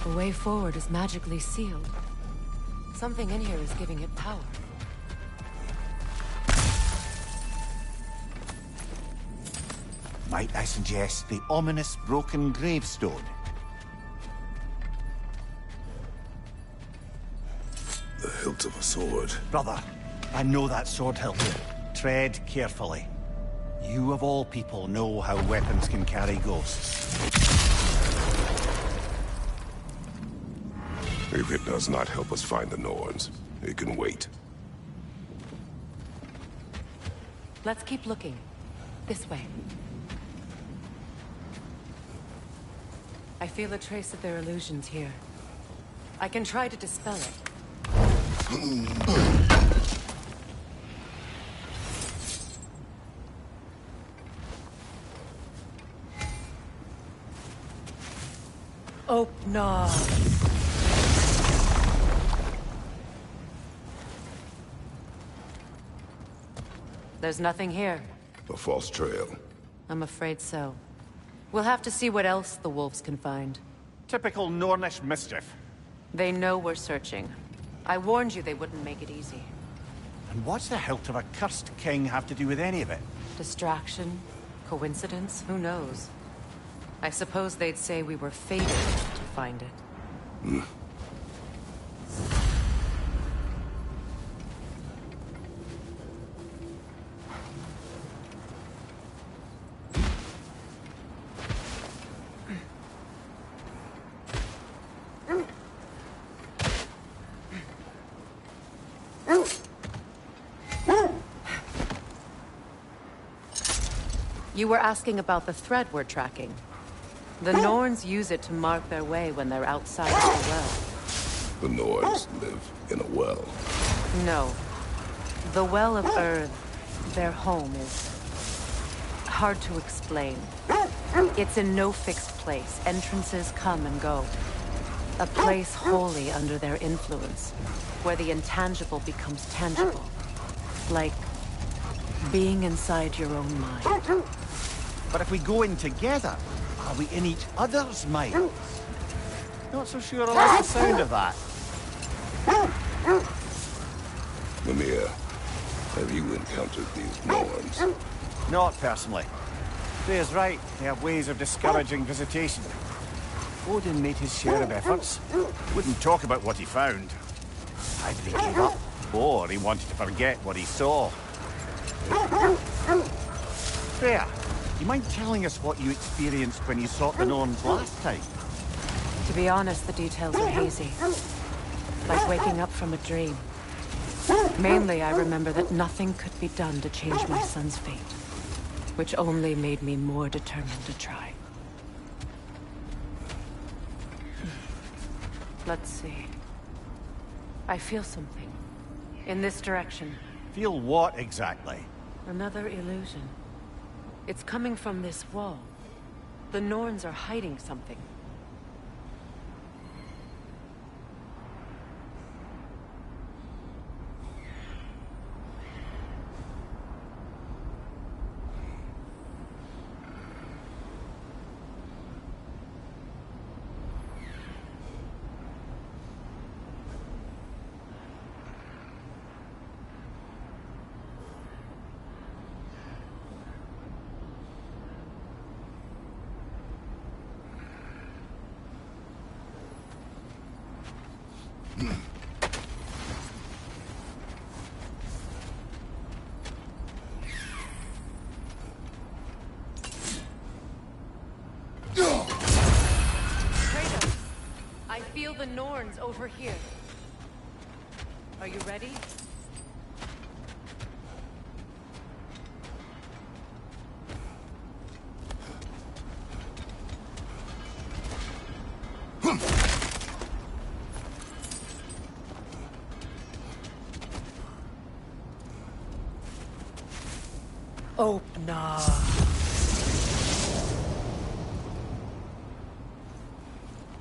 The way forward is magically sealed. Something in here is giving it power. Might I suggest the ominous broken gravestone? The hilt of a sword. Brother, I know that sword hilt. Tread carefully. You of all people know how weapons can carry ghosts. A If it does not help us find the Norns, it can wait. Let's keep looking. This way. I feel a trace of their illusions here. I can try to dispel it. Oh, no. There's nothing here. A false trail. I'm afraid so. We'll have to see what else the wolves can find. Typical Nornish mischief. They know we're searching. I warned you they wouldn't make it easy. And what's the hilt of a cursed king have to do with any of it? Distraction? Coincidence? Who knows? I suppose they'd say we were fated to find it. You were asking about the thread we're tracking. The Norns use it to mark their way when they're outside of the well. The Norns live in a well. No. The Well of Earth, their home, is hard to explain. It's in no fixed place. Entrances come and go. A place wholly under their influence, where the intangible becomes tangible. Like being inside your own mind. But if we go in together, are we in each other's minds? Not so sure I like the sound of that. Mimir, have you encountered these Norns? Not personally. Freya's right. They have ways of discouraging visitation. Odin made his share of efforts. Wouldn't talk about what he found. Either he gave up, or he wanted to forget what he saw. Freya, you mind telling us what you experienced when you sought the Norns last time? To be honest, the details are hazy. Like waking up from a dream. Mainly, I remember that nothing could be done to change my son's fate. Which only made me more determined to try. Let's see. I feel something. In this direction. Feel what exactly? Another illusion. It's coming from this wall. The Norns are hiding something. Kratos, I feel the Norns over here. Are you ready? Oh, no.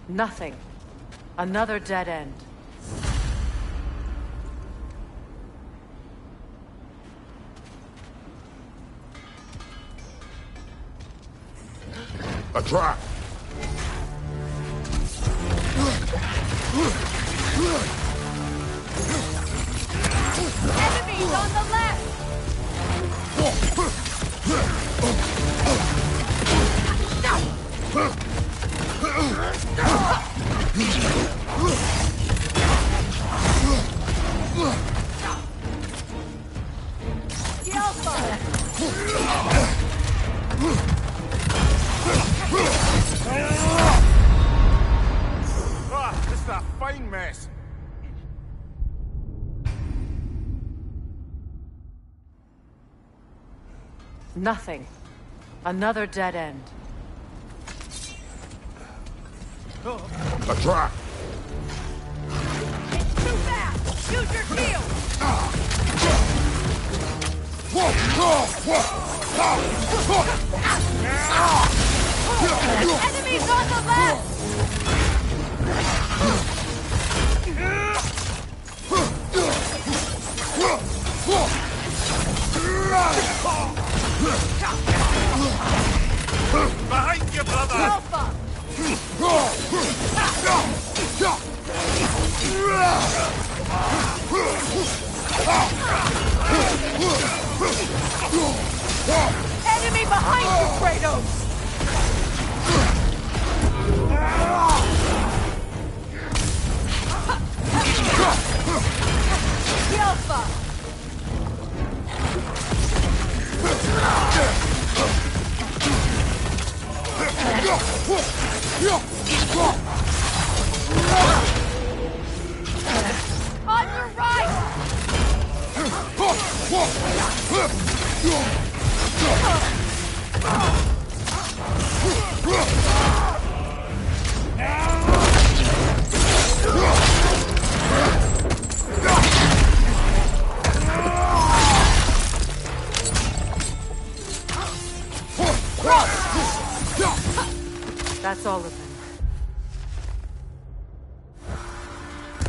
Nothing. Another dead end. A trap! Enemies on the left! This is a fight flying mess. Nothing. Another dead end. A trap! It's too fast! Use your shield! Enemies on the left! Behind you, brother! Alpha! Enemy behind you, Kratos! The Alpha! On your right! That's all of them.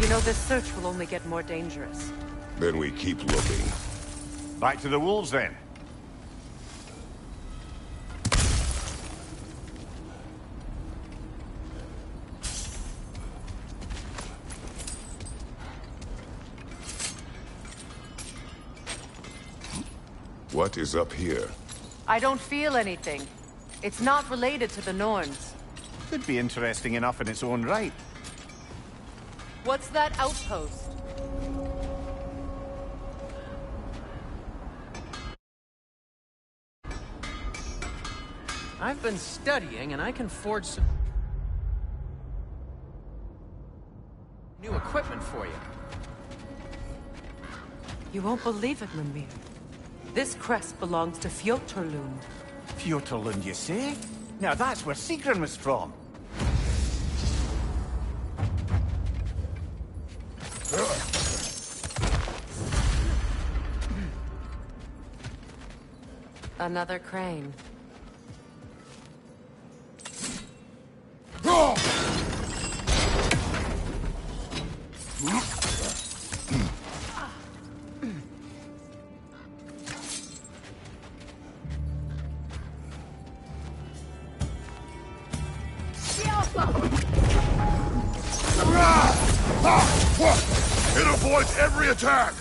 You know, this search will only get more dangerous. Then we keep looking. Back to the wolves, then. What is up here? I don't feel anything. It's not related to the Norns. Could be interesting enough in its own right. What's that outpost? I've been studying, and I can forge some new equipment for you. You won't believe it, Mimir. This crest belongs to Fjotorlund. Fjotorlund, you say? Now that's where Sigrun was from. Another crane. It avoids every attack!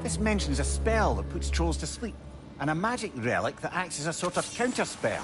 This mentions a spell that puts trolls to sleep, and a magic relic that acts as a sort of counterspell.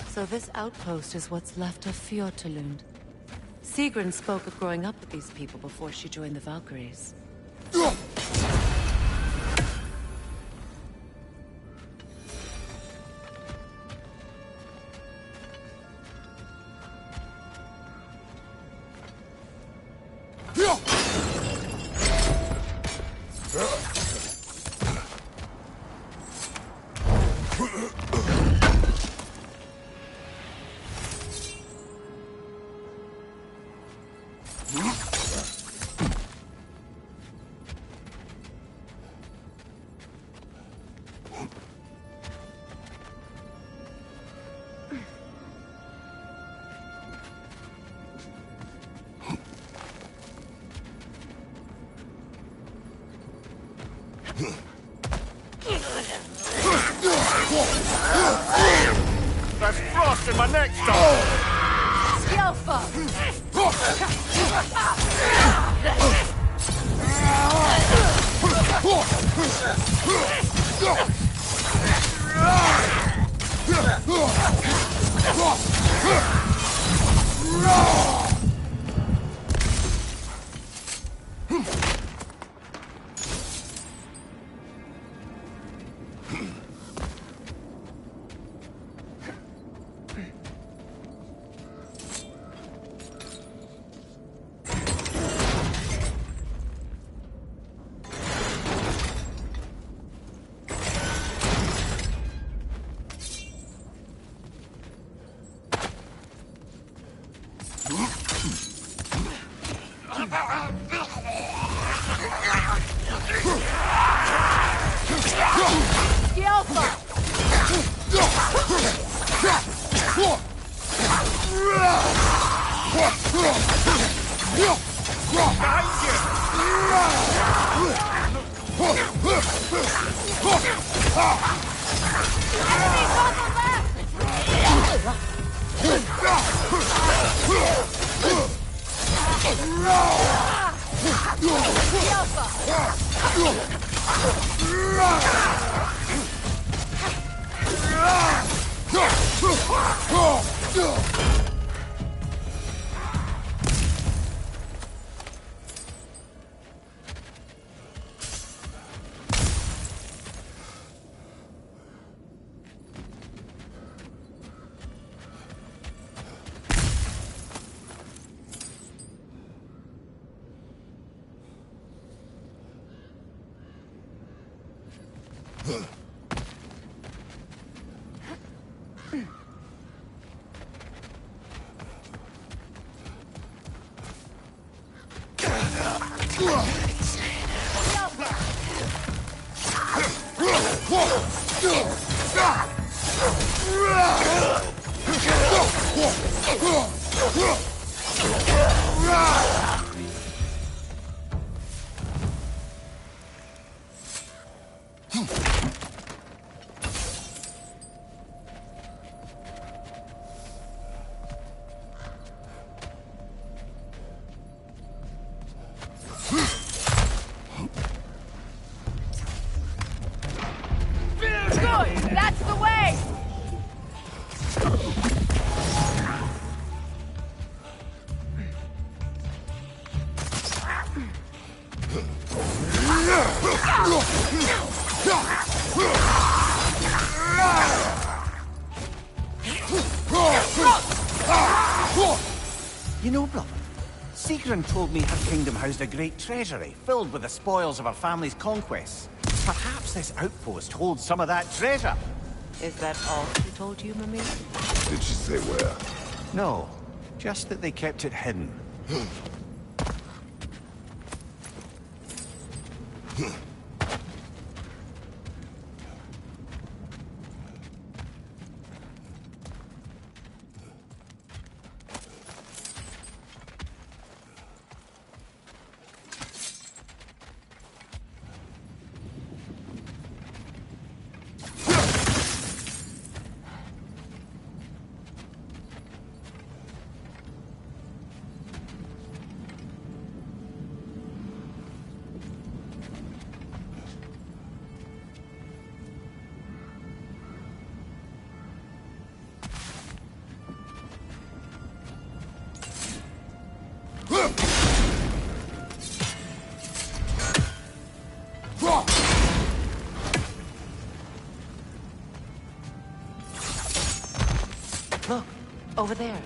So this outpost is what's left of Fjotorlund. Sigrun spoke of growing up with these people before she joined the Valkyries. That's frost in my neck, dog! Yelfa! That's the way! You know, brother, Sigrun told me her kingdom housed a great treasury filled with the spoils of her family's conquests. Perhaps this outpost holds some of that treasure. Is that all she told you, Mimir? Did she say where? No, just that they kept it hidden. Look, over there.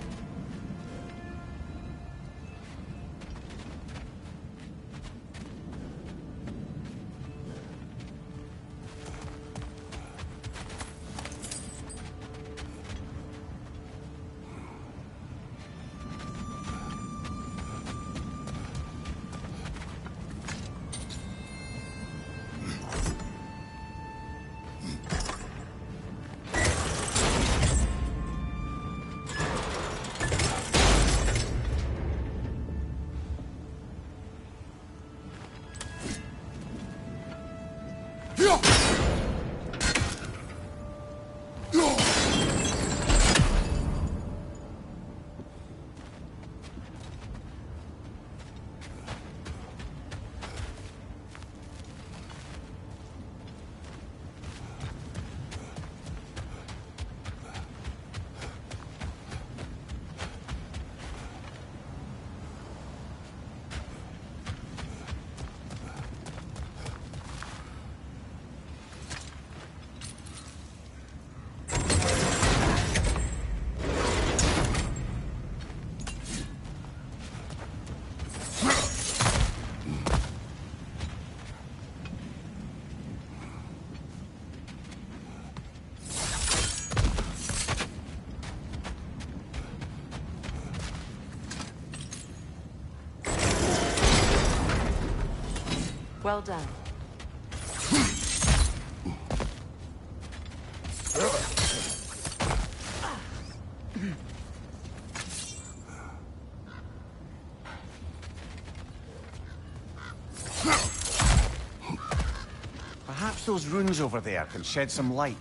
Well done. Perhaps those runes over there can shed some light.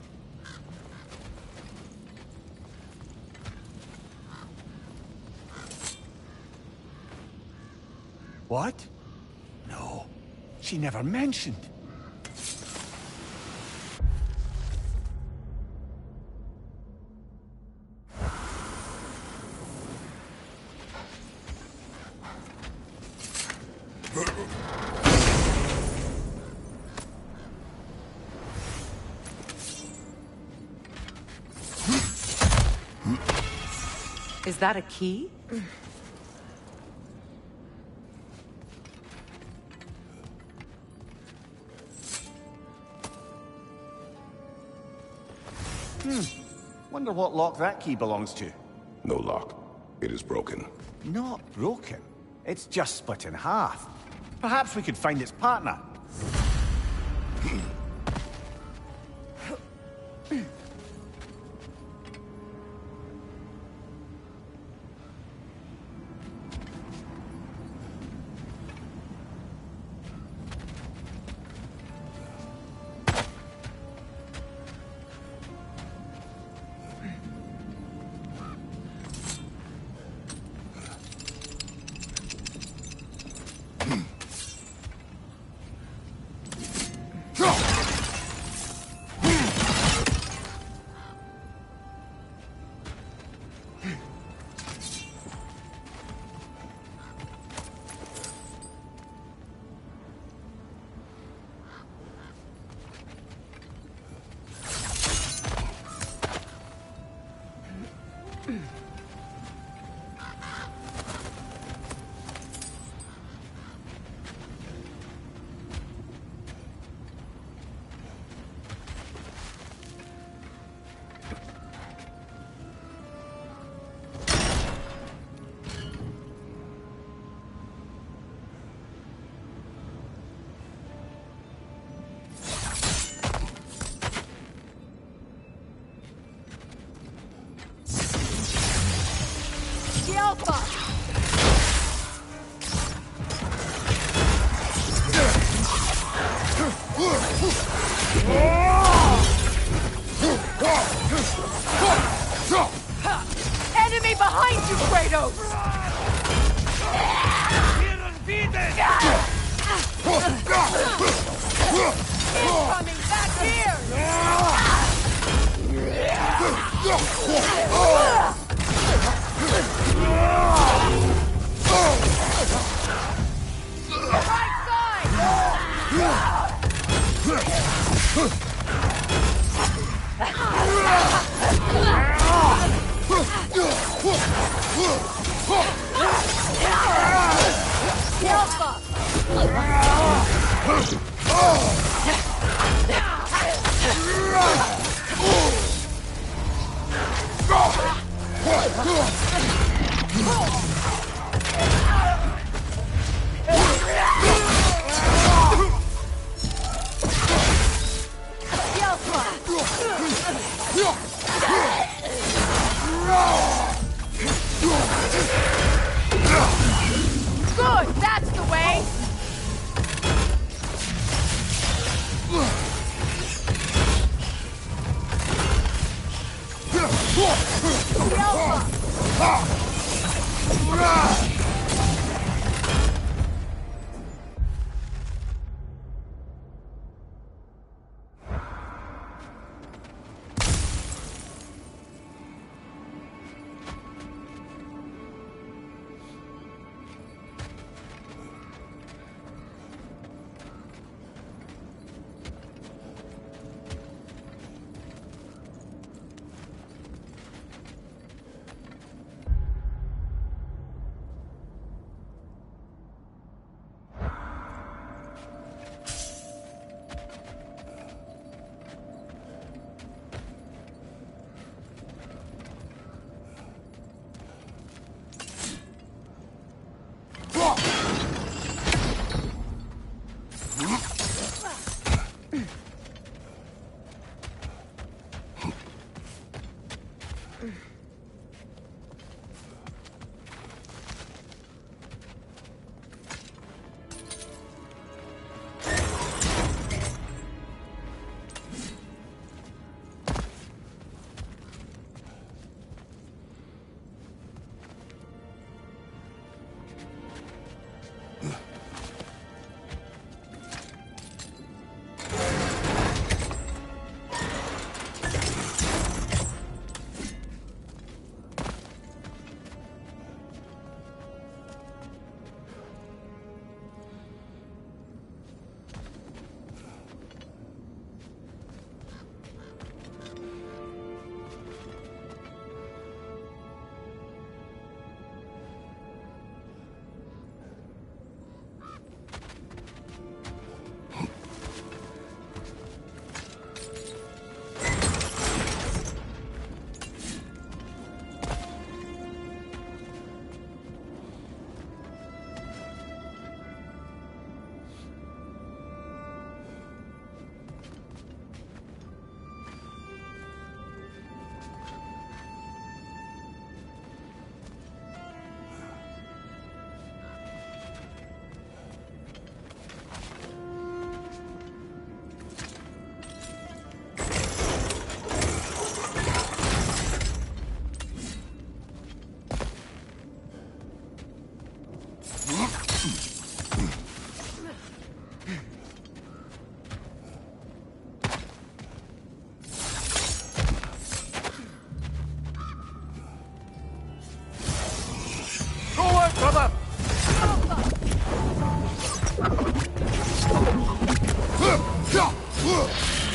What? No, she never mentioned. Is that a key? Wonder what lock that key belongs to. No lock. It is broken. Not broken. It's just split in half. Perhaps we could find its partner. Enemy behind you, Kratos! Incoming back here! Right side! Good, that's the way!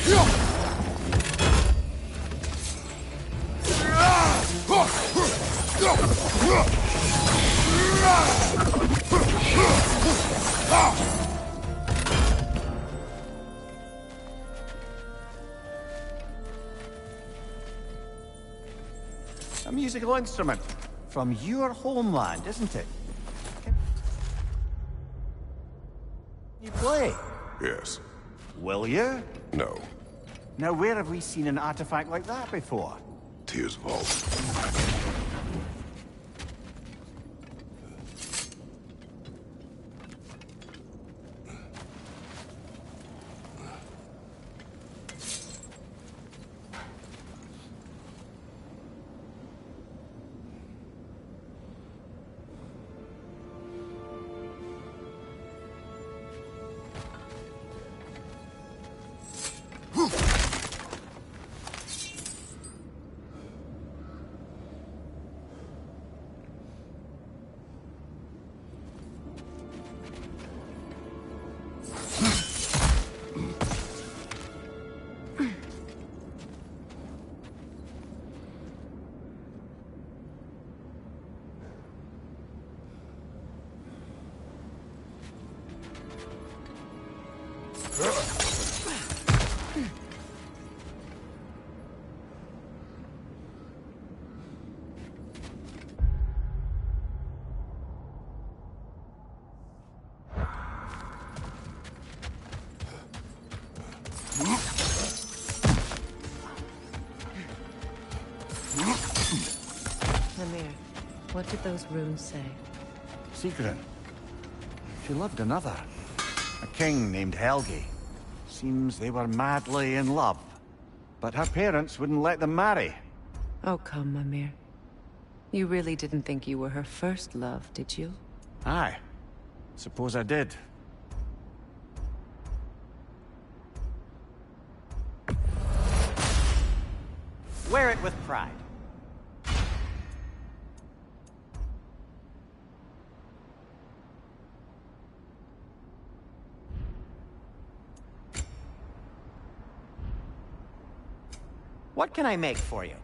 A musical instrument from your homeland, isn't it? You play? Yes. Will you? No. Now, where have we seen an artifact like that before? Tears vault. What did those runes say? Secret. She loved another. A king named Helgi. Seems they were madly in love. But her parents wouldn't let them marry. Oh, come, Mimir. You really didn't think you were her first love, did you? Aye. Suppose I did. Wear it with pride. What can I make for you?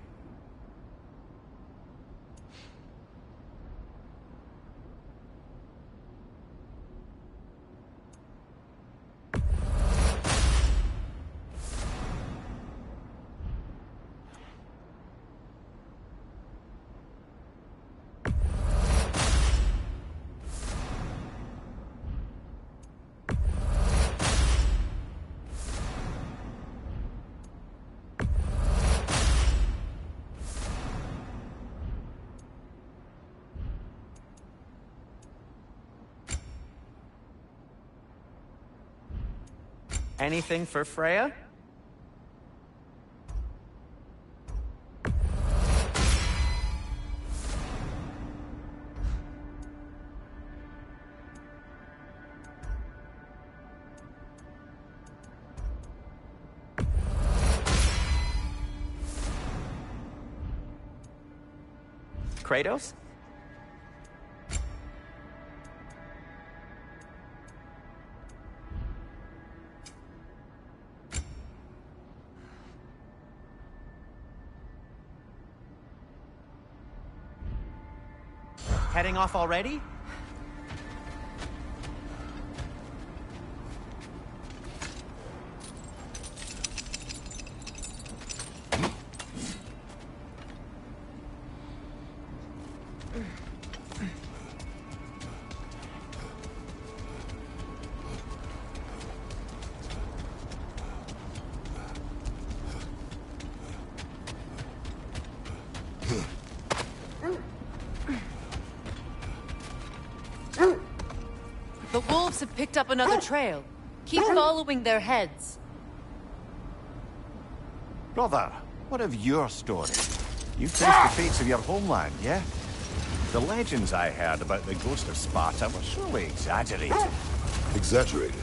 Anything for Freya? Kratos? Heading off already? The wolves have picked up another trail. Keep following their heads. Brother, what of your story? You faced the fates of your homeland, yeah? The legends I heard about the ghost of Sparta were surely exaggerated. Exaggerated?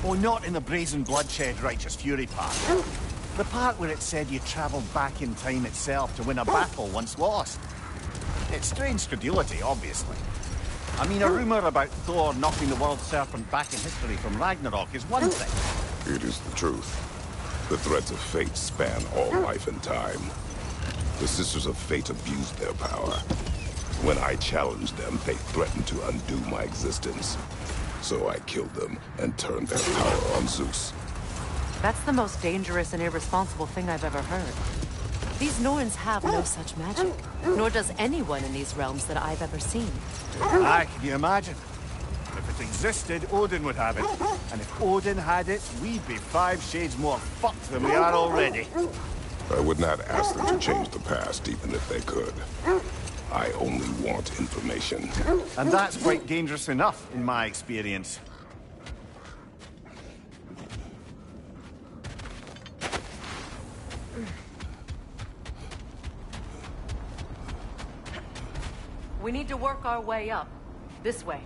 Oh, not in the brazen bloodshed righteous fury part. The part where it said you travelled back in time itself to win a battle once lost. It's strange credulity, obviously. I mean, a rumour about Thor knocking the world serpent back in history from Ragnarok is one thing. It is the truth. The threads of fate span all life and time. The Sisters of Fate abused their power. When I challenged them, they threatened to undo my existence. So I killed them and turned their power on Zeus. That's the most dangerous and irresponsible thing I've ever heard. These Norns have no such magic, nor does anyone in these realms that I've ever seen. Aye, can you imagine? If it existed, Odin would have it. And if Odin had it, we'd be 5 shades more fucked than we are already. I would not ask them to change the past, even if they could. I only want information. And that's quite dangerous enough, in my experience. We need to work our way up. This way.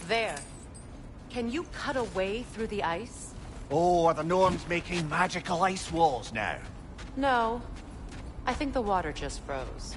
There. Can you cut a way through the ice? Oh, are the Norns making magical ice walls now? No. I think the water just froze.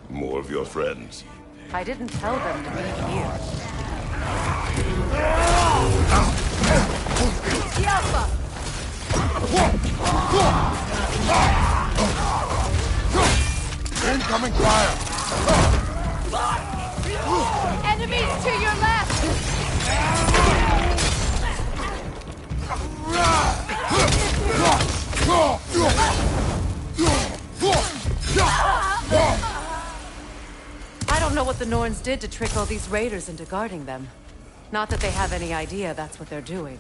More of your friends. I didn't tell them to be here. Incoming fire! Enemies to your left! I don't know what the Norns did to trick all these raiders into guarding them. Not that they have any idea that's what they're doing.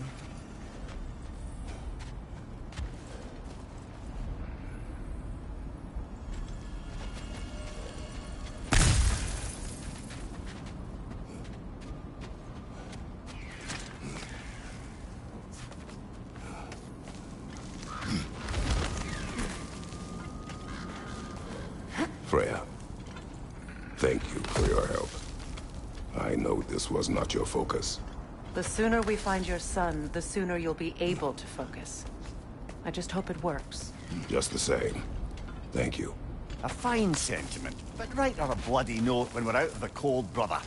Freya, thank you for your help. I know this was not your focus. The sooner we find your son, the sooner you'll be able to focus. I just hope it works. Just the same. Thank you. A fine sentiment, but write her a bloody note when we're out of the cold, brother.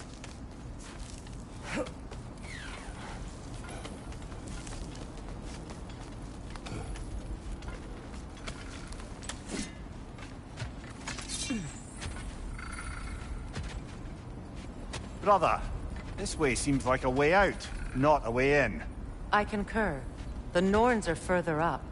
Brother, this way seems like a way out, not a way in. I concur. The Norns are further up.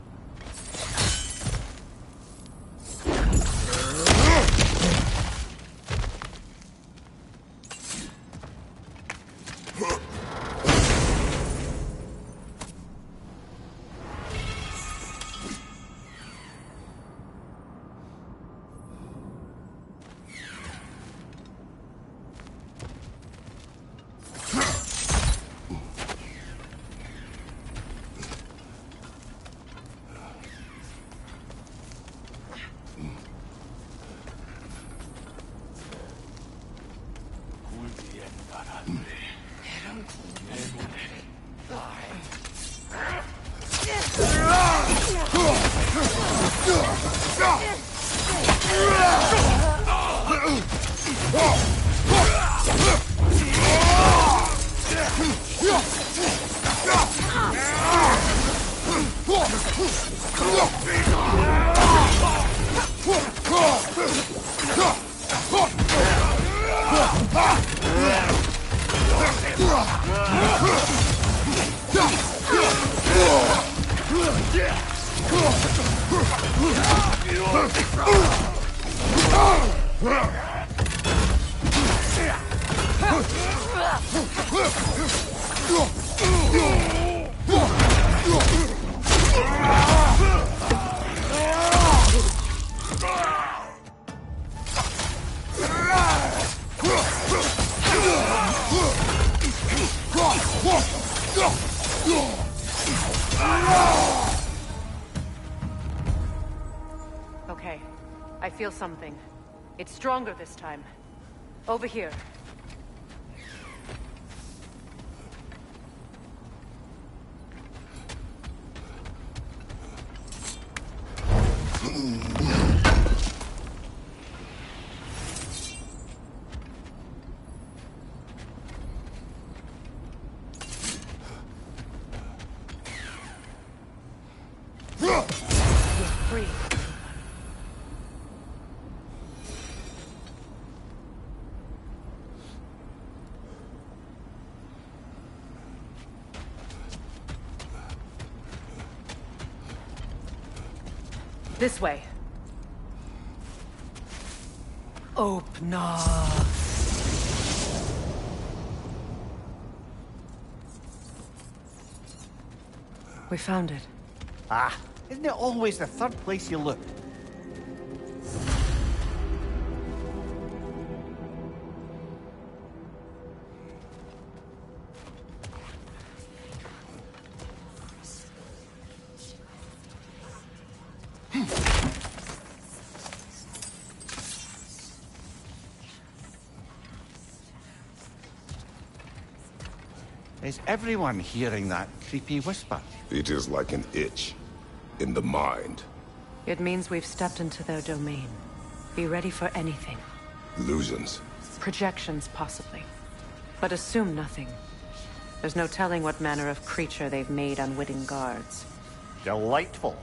Okay, I feel something. It's stronger this time. Over here. This way. Opener. We found it. Ah, isn't it always the third place you look? Is everyone hearing that creepy whisper? It is like an itch in the mind. It means we've stepped into their domain. Be ready for anything. Illusions. Projections, possibly. But assume nothing. There's no telling what manner of creature they've made unwitting guards. Delightful.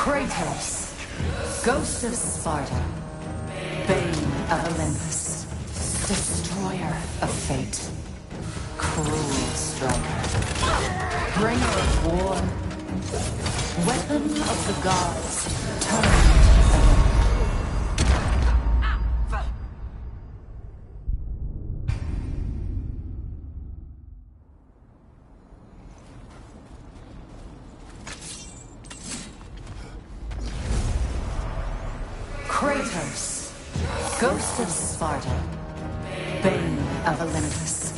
Kratos, Ghost of Sparta, Bane of Olympus, Destroyer of Fate, Cruel Striker, Bringer of War, Weapon of the Gods, turned Kratos, Ghost of Sparta, Bane of Olympus,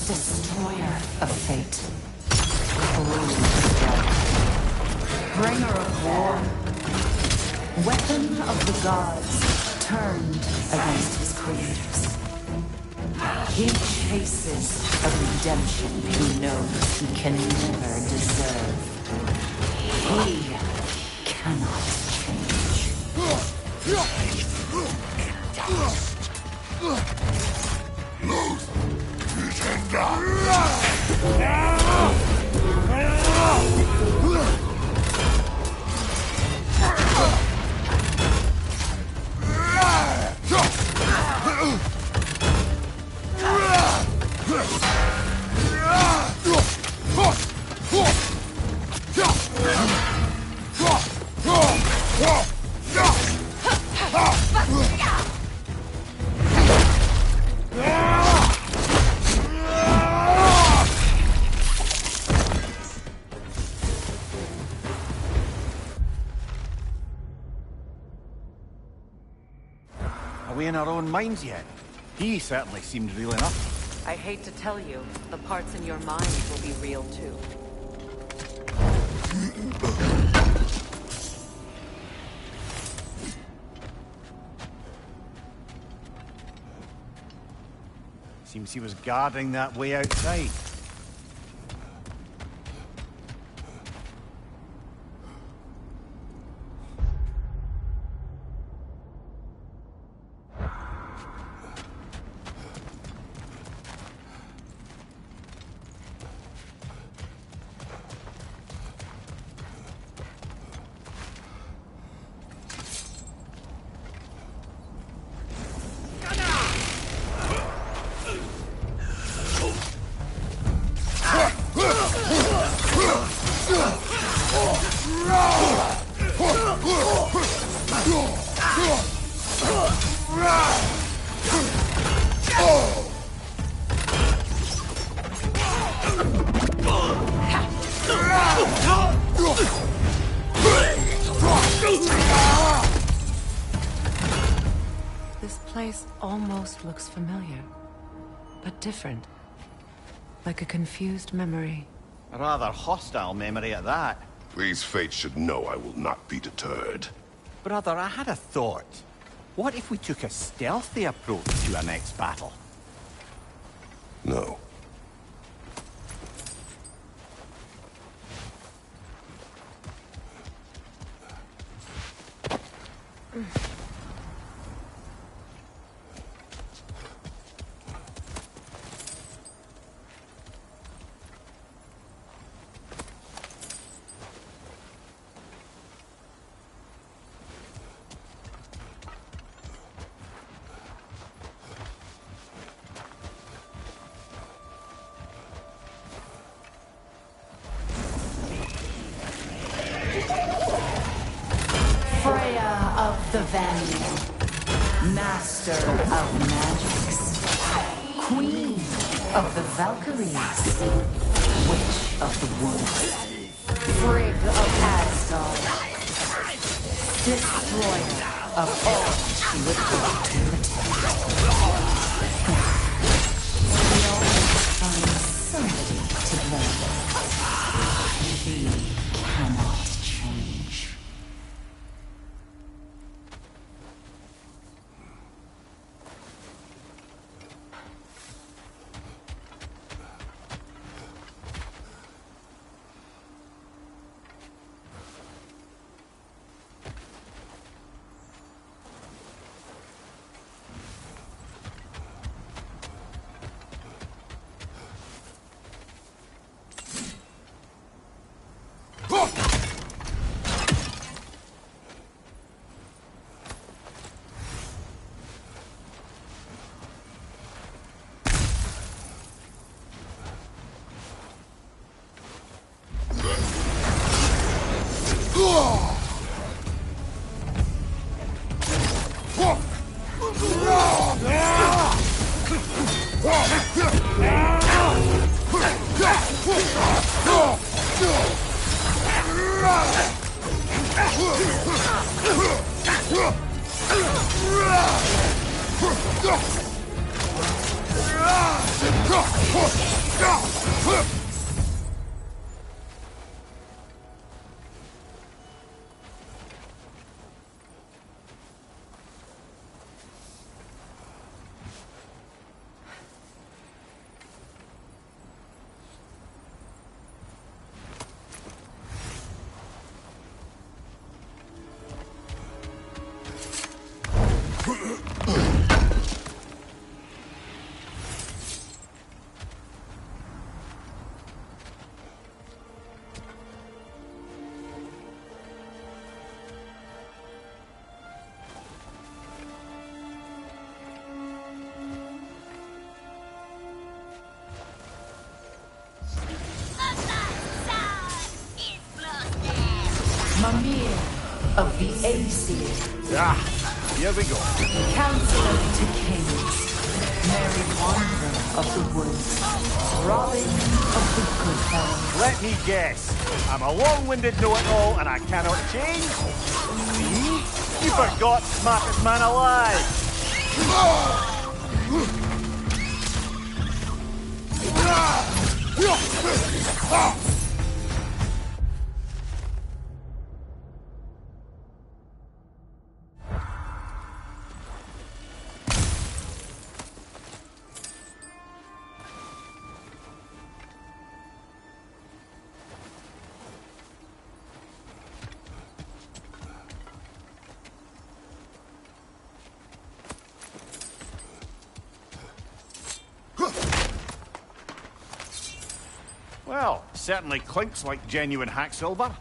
Destroyer of fate. Cruel striker. Bringer of war. Weapon of the gods turned against his creators. He chases a redemption he knows he can never deserve. He cannot change. Are we in our own minds yet? He certainly seemed real enough. I hate to tell you, the parts in your mind will be real too. Seems he was guarding that way outside. This place almost looks familiar, but different. Like a confused memory. A rather hostile memory at that. These fates should know I will not be deterred. Brother, I had a thought. What if we took a stealthy approach to our next battle? No. Freya of the Vanguard, Master of Magics, Queen of the Valkyries, Witch of the Woods, Frigg of Asgard, Destroyer of all she would hope to protect. We always find somebody to blame. She cannot change. Mimir of the Aesir. Ah, here we go. Counselor to kings. Merry wanderer of the woods. Robin of the good land. Let me guess. I'm a long-winded know-it-all and I cannot change? See? You forgot smartest man alive. Well, certainly clinks like genuine hack silver.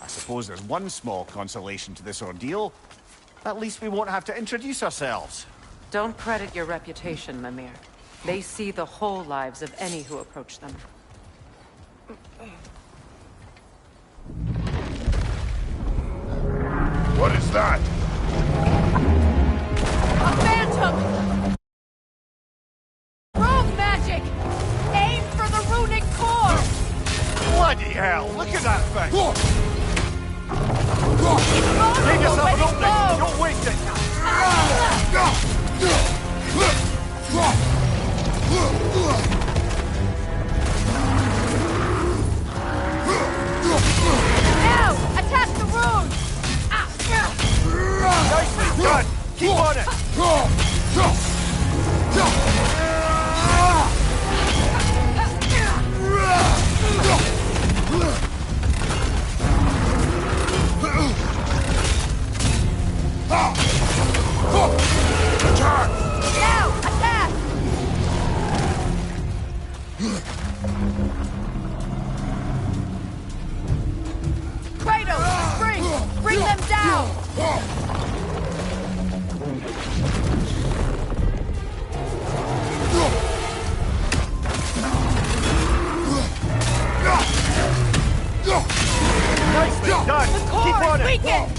I suppose there's one small consolation to this ordeal. At least we won't have to introduce ourselves. Don't credit your reputation, Mimir. They see the whole lives of any who approach them. What is that? A phantom! Rogue magic! Aim for the runic core! Bloody hell, look at that thing! Keep Take yourself an opening! Don't waste it! Now! Attack the rune! Nicely done! Keep on it! Attack! Now! Attack! Kratos! Spring! Bring them down! Nicely done! The core Keep on is it! weakened!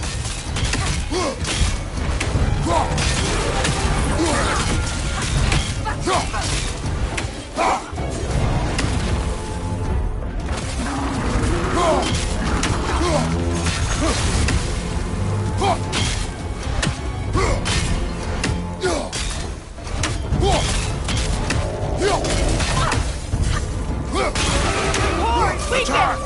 Core is weakened!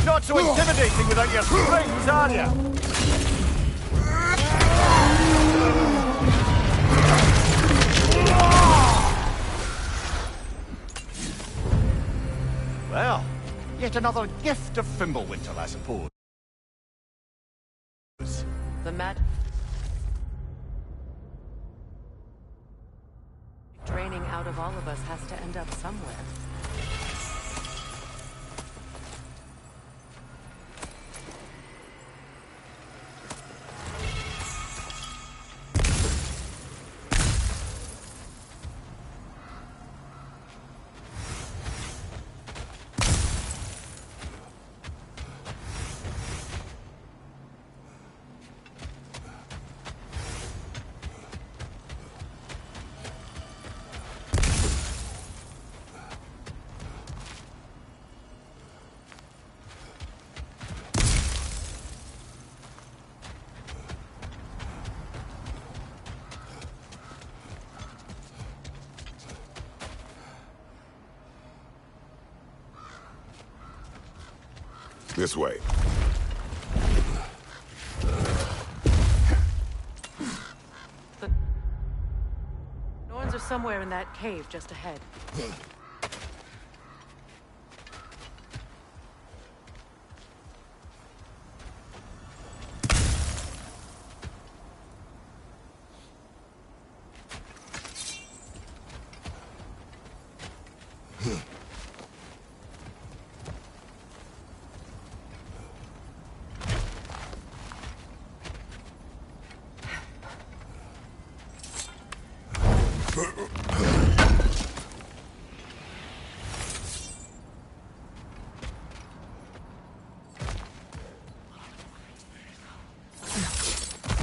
Not so intimidating without your springs, are you? Well, yet another gift of Fimbulwinter, I suppose. The mat. everything out of all of us has to end up somewhere. This way. The Norns are somewhere in that cave just ahead.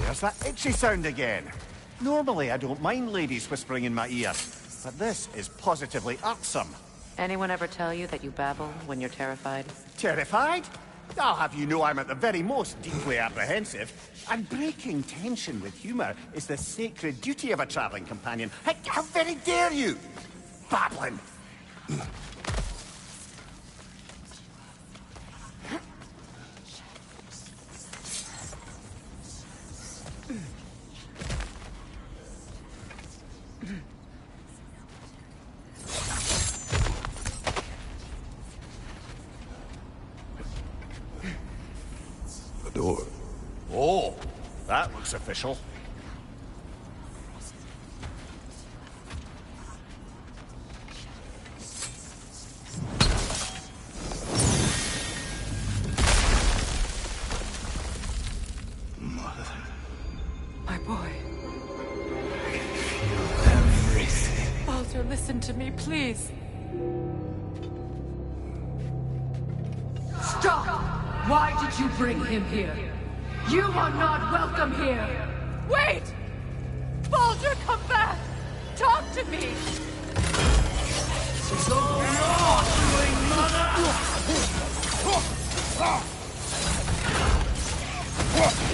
There's that itchy sound again. Normally, I don't mind ladies whispering in my ear, but this is positively irksome. Anyone ever tell you that you babble when you're terrified? Terrified? I'll have you know I'm at the very most deeply apprehensive. And breaking tension with humor is the sacred duty of a traveling companion. How very dare you! Babbling! Door. Oh, that looks official. My boy. Baldur, listen to me, please. Stop! Why did you bring him here? You are not welcome here! Wait! Baldur, come back! Talk to me! So you're doing, mother!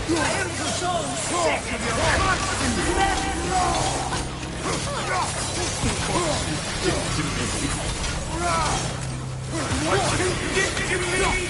I am so sick of your constant mess! What you did to me!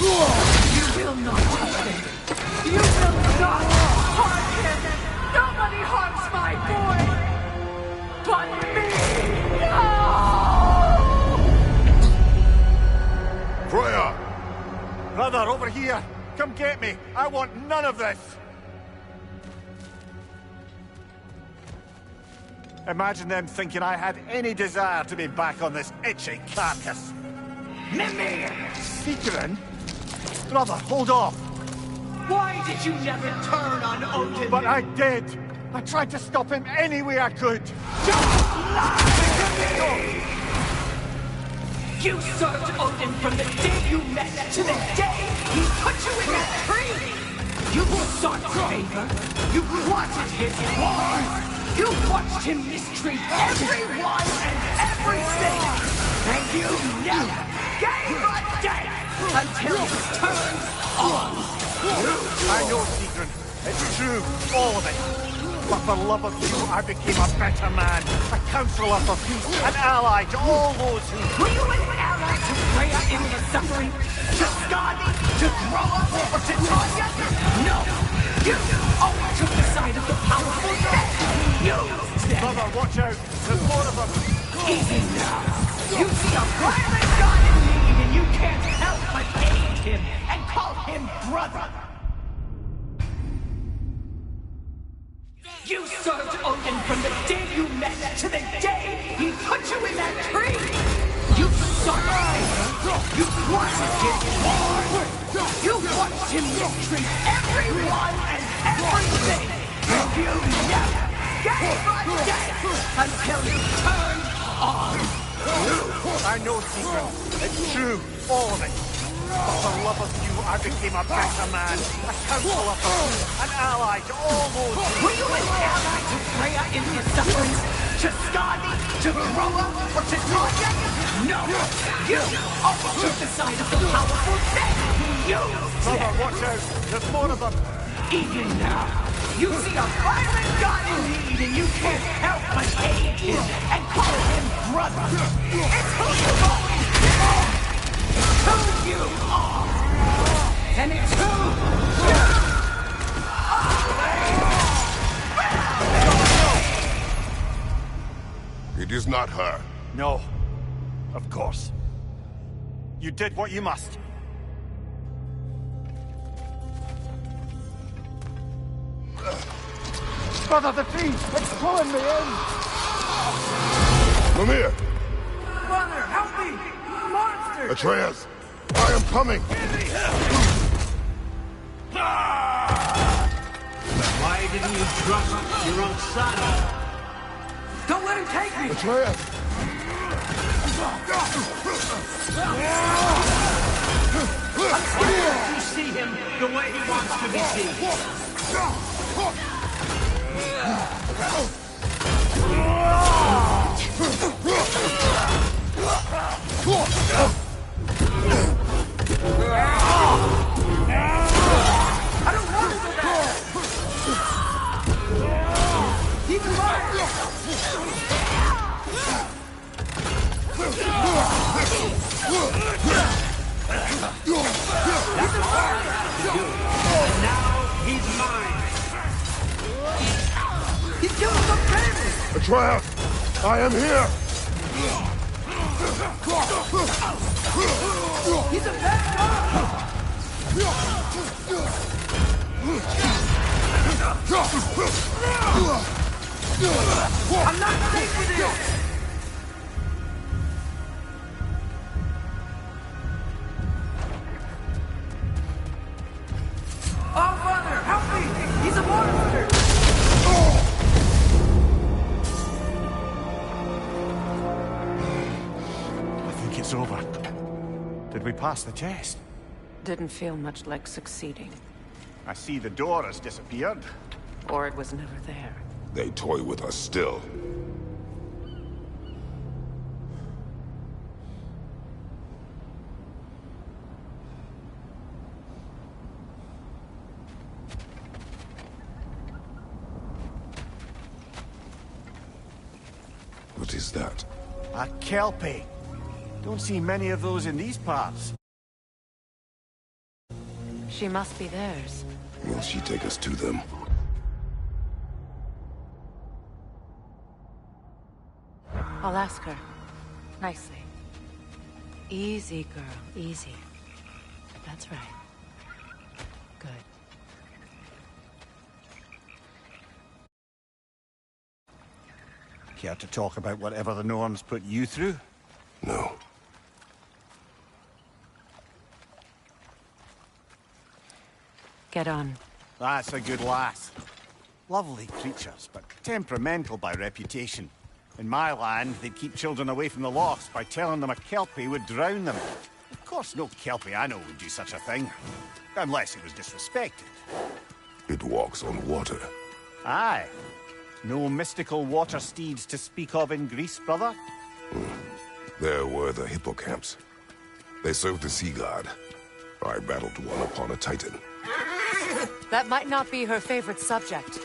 You will not touch him. You will not harm him. Nobody harms my boy. But me. No! Freya! Brother, over here! Come get me! I want none of this! Imagine them thinking I had any desire to be back on this itchy carcass. Mimir! Secret? Brother, hold off! Why did you never turn on Odin? But I did! I tried to stop him any way I could! Don't lie to me! You served Odin from the day you met to the day he put you in that tree! You sought favor! You wanted his wars! You watched him mistreat everyone and everything! And you never gave a damn until his turn on you! I know, Secret. It's true, all of it. But for love of you, I became a better man, a counselor for peace, an ally to all those who... Were you an ally to Freya in the suffering? To Skadi? To Groa? Or to Tanya? No! You always took the side of the powerful then! You! Brother, watch out! There's more of them! Easy now! You see a violent god in need and you can't help but aid him and call him brother! You served Odin from the day you met to the day he put you in that tree! You sought favor! You wanted his war! You watched him mistreat everyone and everything! And you never gave a damn until you turned on! I know, Secret. It's true. All of it. But for love of you, I became a better man, a counselor for peace, an ally to all those who... Were you an ally to Freya in her suffering? To Skadi? To Groa? Or to Tanya? No! You always took the side of the powerful then! You! Brother, watch out! There's more of them! Even now, you see a violent god in need and you can't help but aid him and call him brother! It's who you've always been! Who you are! And it's who you are! It is not her. No. Of course. You did what you must. Brother, the fiend! It's pulling me in! Mimir! Brother, help me! Monster! Atreus! I am coming! Why didn't you trust your own son? Don't let him take me! Atreus! I'm scared to see him the way he wants to be seen. I don't want to do that! Keep him And now he's mine. He's killing some family! Atreus! I am here! He's a bad guy! I'm not safe with this! Oh, Father, help me! He's a monster! I think it's over. Did we pass the test? Didn't feel much like succeeding. I see the door has disappeared. Or it was never there. They toy with us still. What is that? A kelpie. Don't see many of those in these parts. She must be theirs. Will she take us to them? I'll ask her. Nicely. Easy, girl. Easy. That's right. Good. Care to talk about whatever the Norns put you through? No. Get on. That's a good lass. Lovely creatures, but temperamental by reputation. In my land, they'd keep children away from the lochs by telling them a kelpie would drown them. Of course, no kelpie I know would do such a thing. Unless it was disrespected. It walks on water. Aye. No mystical water steeds to speak of in Greece, brother? There were the hippocamps. They served the sea god. I battled one upon a titan. That might not be her favorite subject.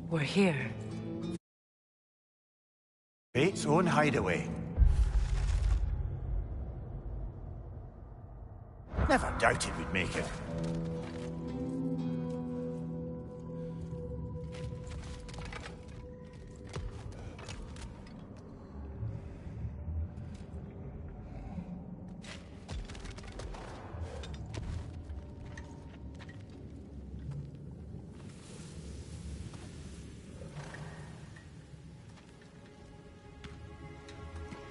We're here. Fate's own hideaway. Never doubted we'd make it.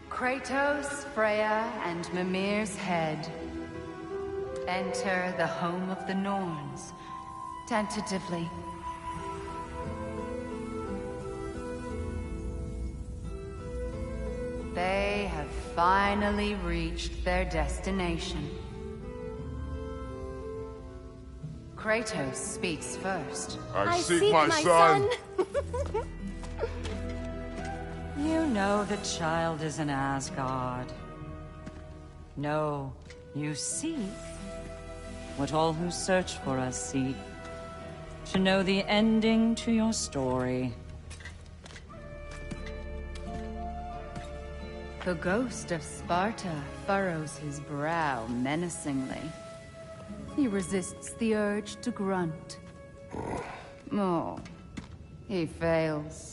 Kratos, Freya, and Mimir's head. Enter the home of the Norns, tentatively. They have finally reached their destination. Kratos speaks first. I seek my son. You know the child is an Asgard. No, you seek what all who search for us seek. To know the ending to your story. The ghost of Sparta furrows his brow menacingly. He resists the urge to grunt. Oh, he fails.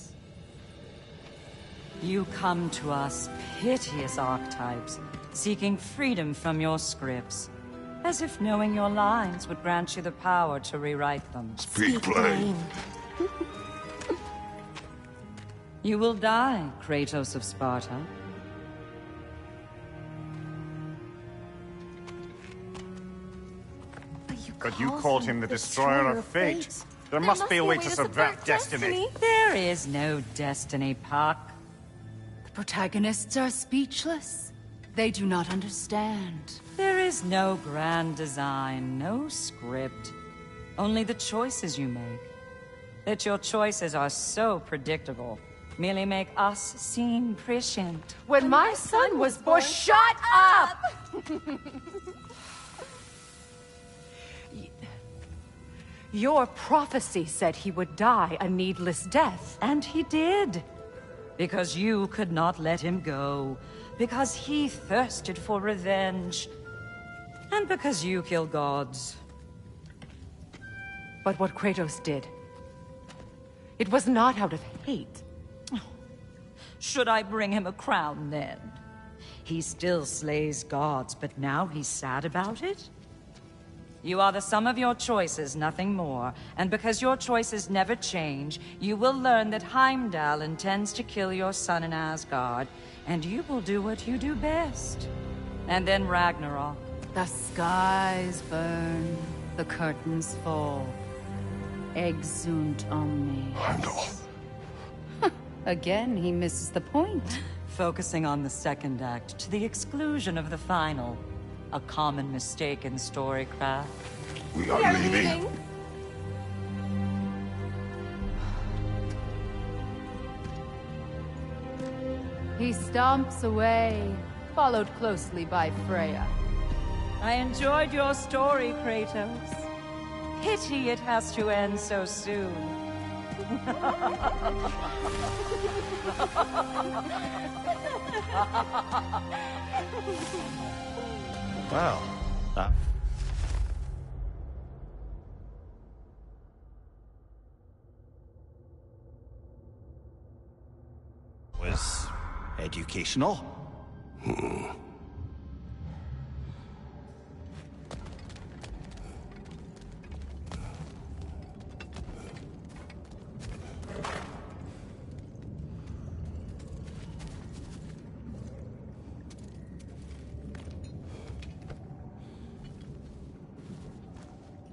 You come to us, piteous archetypes, seeking freedom from your scripts. As if knowing your lines would grant you the power to rewrite them. Speak plain. You will die, Kratos of Sparta. But you called him the Destroyer of Fate. There must be a way to subvert destiny. There is no destiny, Puck. The protagonists are speechless. They do not understand. There is no grand design, no script. Only the choices you make. That your choices are so predictable, merely make us seem prescient. When my son was born, shut up! Your prophecy said he would die a needless death. And he did. Because you could not let him go. Because he thirsted for revenge. And because you kill gods. But what Kratos did, it was not out of hate. Should I bring him a crown then? He still slays gods, but now he's sad about it? You are the sum of your choices, nothing more. And because your choices never change, you will learn that Heimdal intends to kill your son in Asgard, and you will do what you do best. And then Ragnarok. The skies burn, the curtains fall. Exunt omni. Heimdal. Again, he misses the point. Focusing on the second act to the exclusion of the final. A common mistake in storycraft. We are leaving. He stomps away, followed closely by Freya. I enjoyed your story, Kratos. Pity it has to end so soon. Well, that... was educational.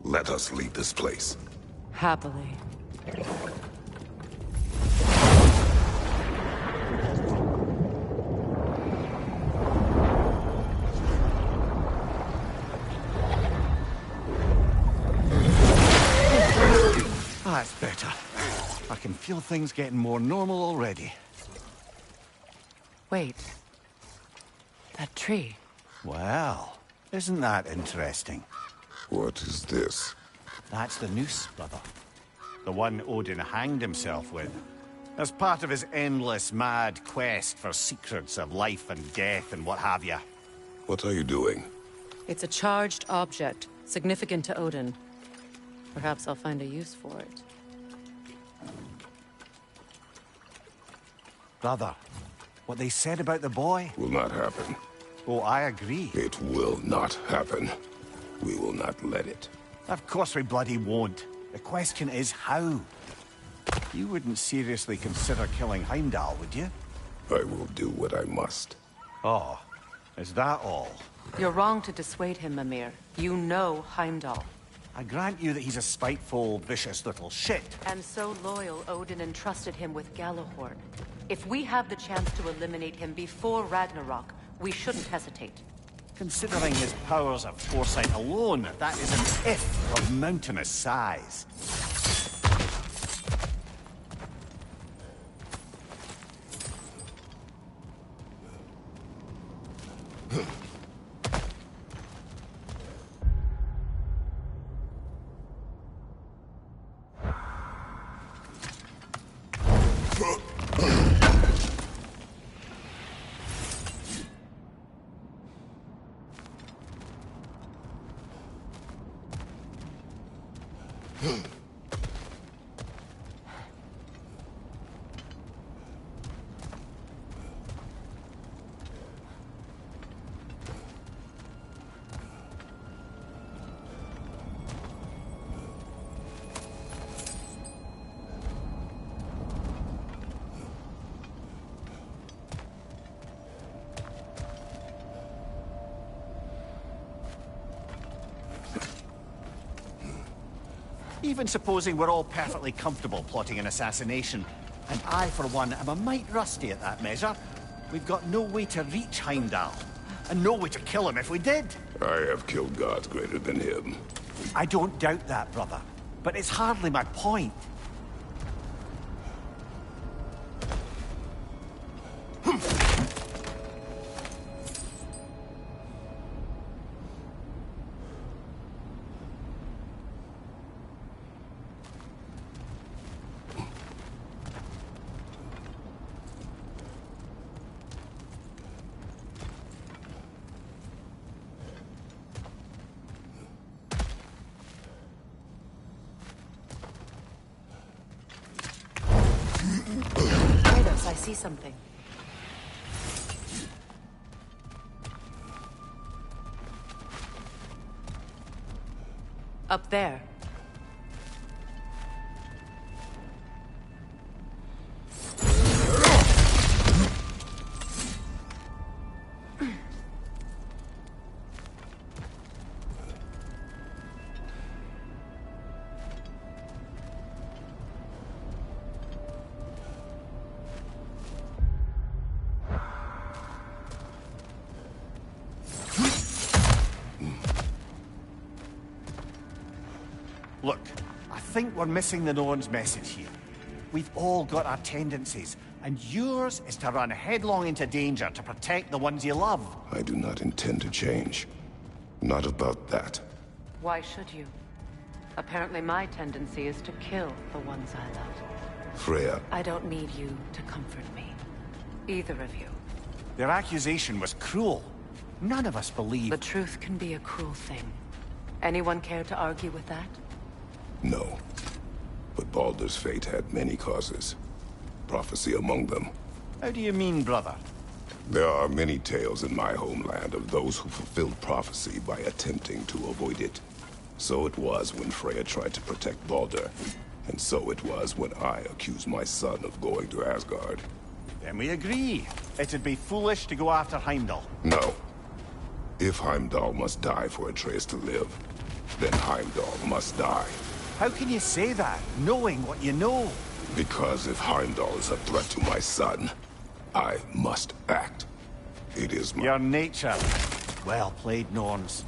Let us leave this place. Happily. That's better. I can feel things getting more normal already. Wait. That tree. Well, isn't that interesting? What is this? That's the noose, brother. The one Odin hanged himself with. As part of his endless, mad quest for secrets of life and death and what have you. What are you doing? It's a charged object, significant to Odin. Perhaps I'll find a use for it. Brother, what they said about the boy? Will not happen. Oh, I agree. It will not happen. We will not let it. Of course we bloody won't. The question is how? You wouldn't seriously consider killing Heimdal, would you? I will do what I must. Oh, is that all? You're wrong to dissuade him, Mimir. You know Heimdal. I grant you that he's a spiteful, vicious little shit. And so loyal, Odin entrusted him with Gjallarhorn. If we have the chance to eliminate him before Ragnarok, we shouldn't hesitate. Considering his powers of foresight alone, that is an if of mountainous size. Even supposing we're all perfectly comfortable plotting an assassination, and I, for one, am a mite rusty at that measure, we've got no way to reach Heimdal, and no way to kill him if we did. I have killed gods greater than him. I don't doubt that, brother, but it's hardly my point. Kratos, I see something. Up there. Look, I think we're missing the Norns' message here. We've all got our tendencies, and yours is to run headlong into danger to protect the ones you love. I do not intend to change. Not about that. Why should you? Apparently my tendency is to kill the ones I love. Freya. I don't need you to comfort me. Either of you. Their accusation was cruel. None of us believe... The truth can be a cruel thing. Anyone care to argue with that? No. But Baldur's fate had many causes. Prophecy among them. How do you mean, brother? There are many tales in my homeland of those who fulfilled prophecy by attempting to avoid it. So it was when Freya tried to protect Baldur. And so it was when I accused my son of going to Asgard. Then we agree. It'd be foolish to go after Heimdal. No. If Heimdal must die for Atreus to live, then Heimdal must die. How can you say that, knowing what you know? Because if Heimdal is a threat to my son, I must act. It is my... Your nature. Well played, Norns.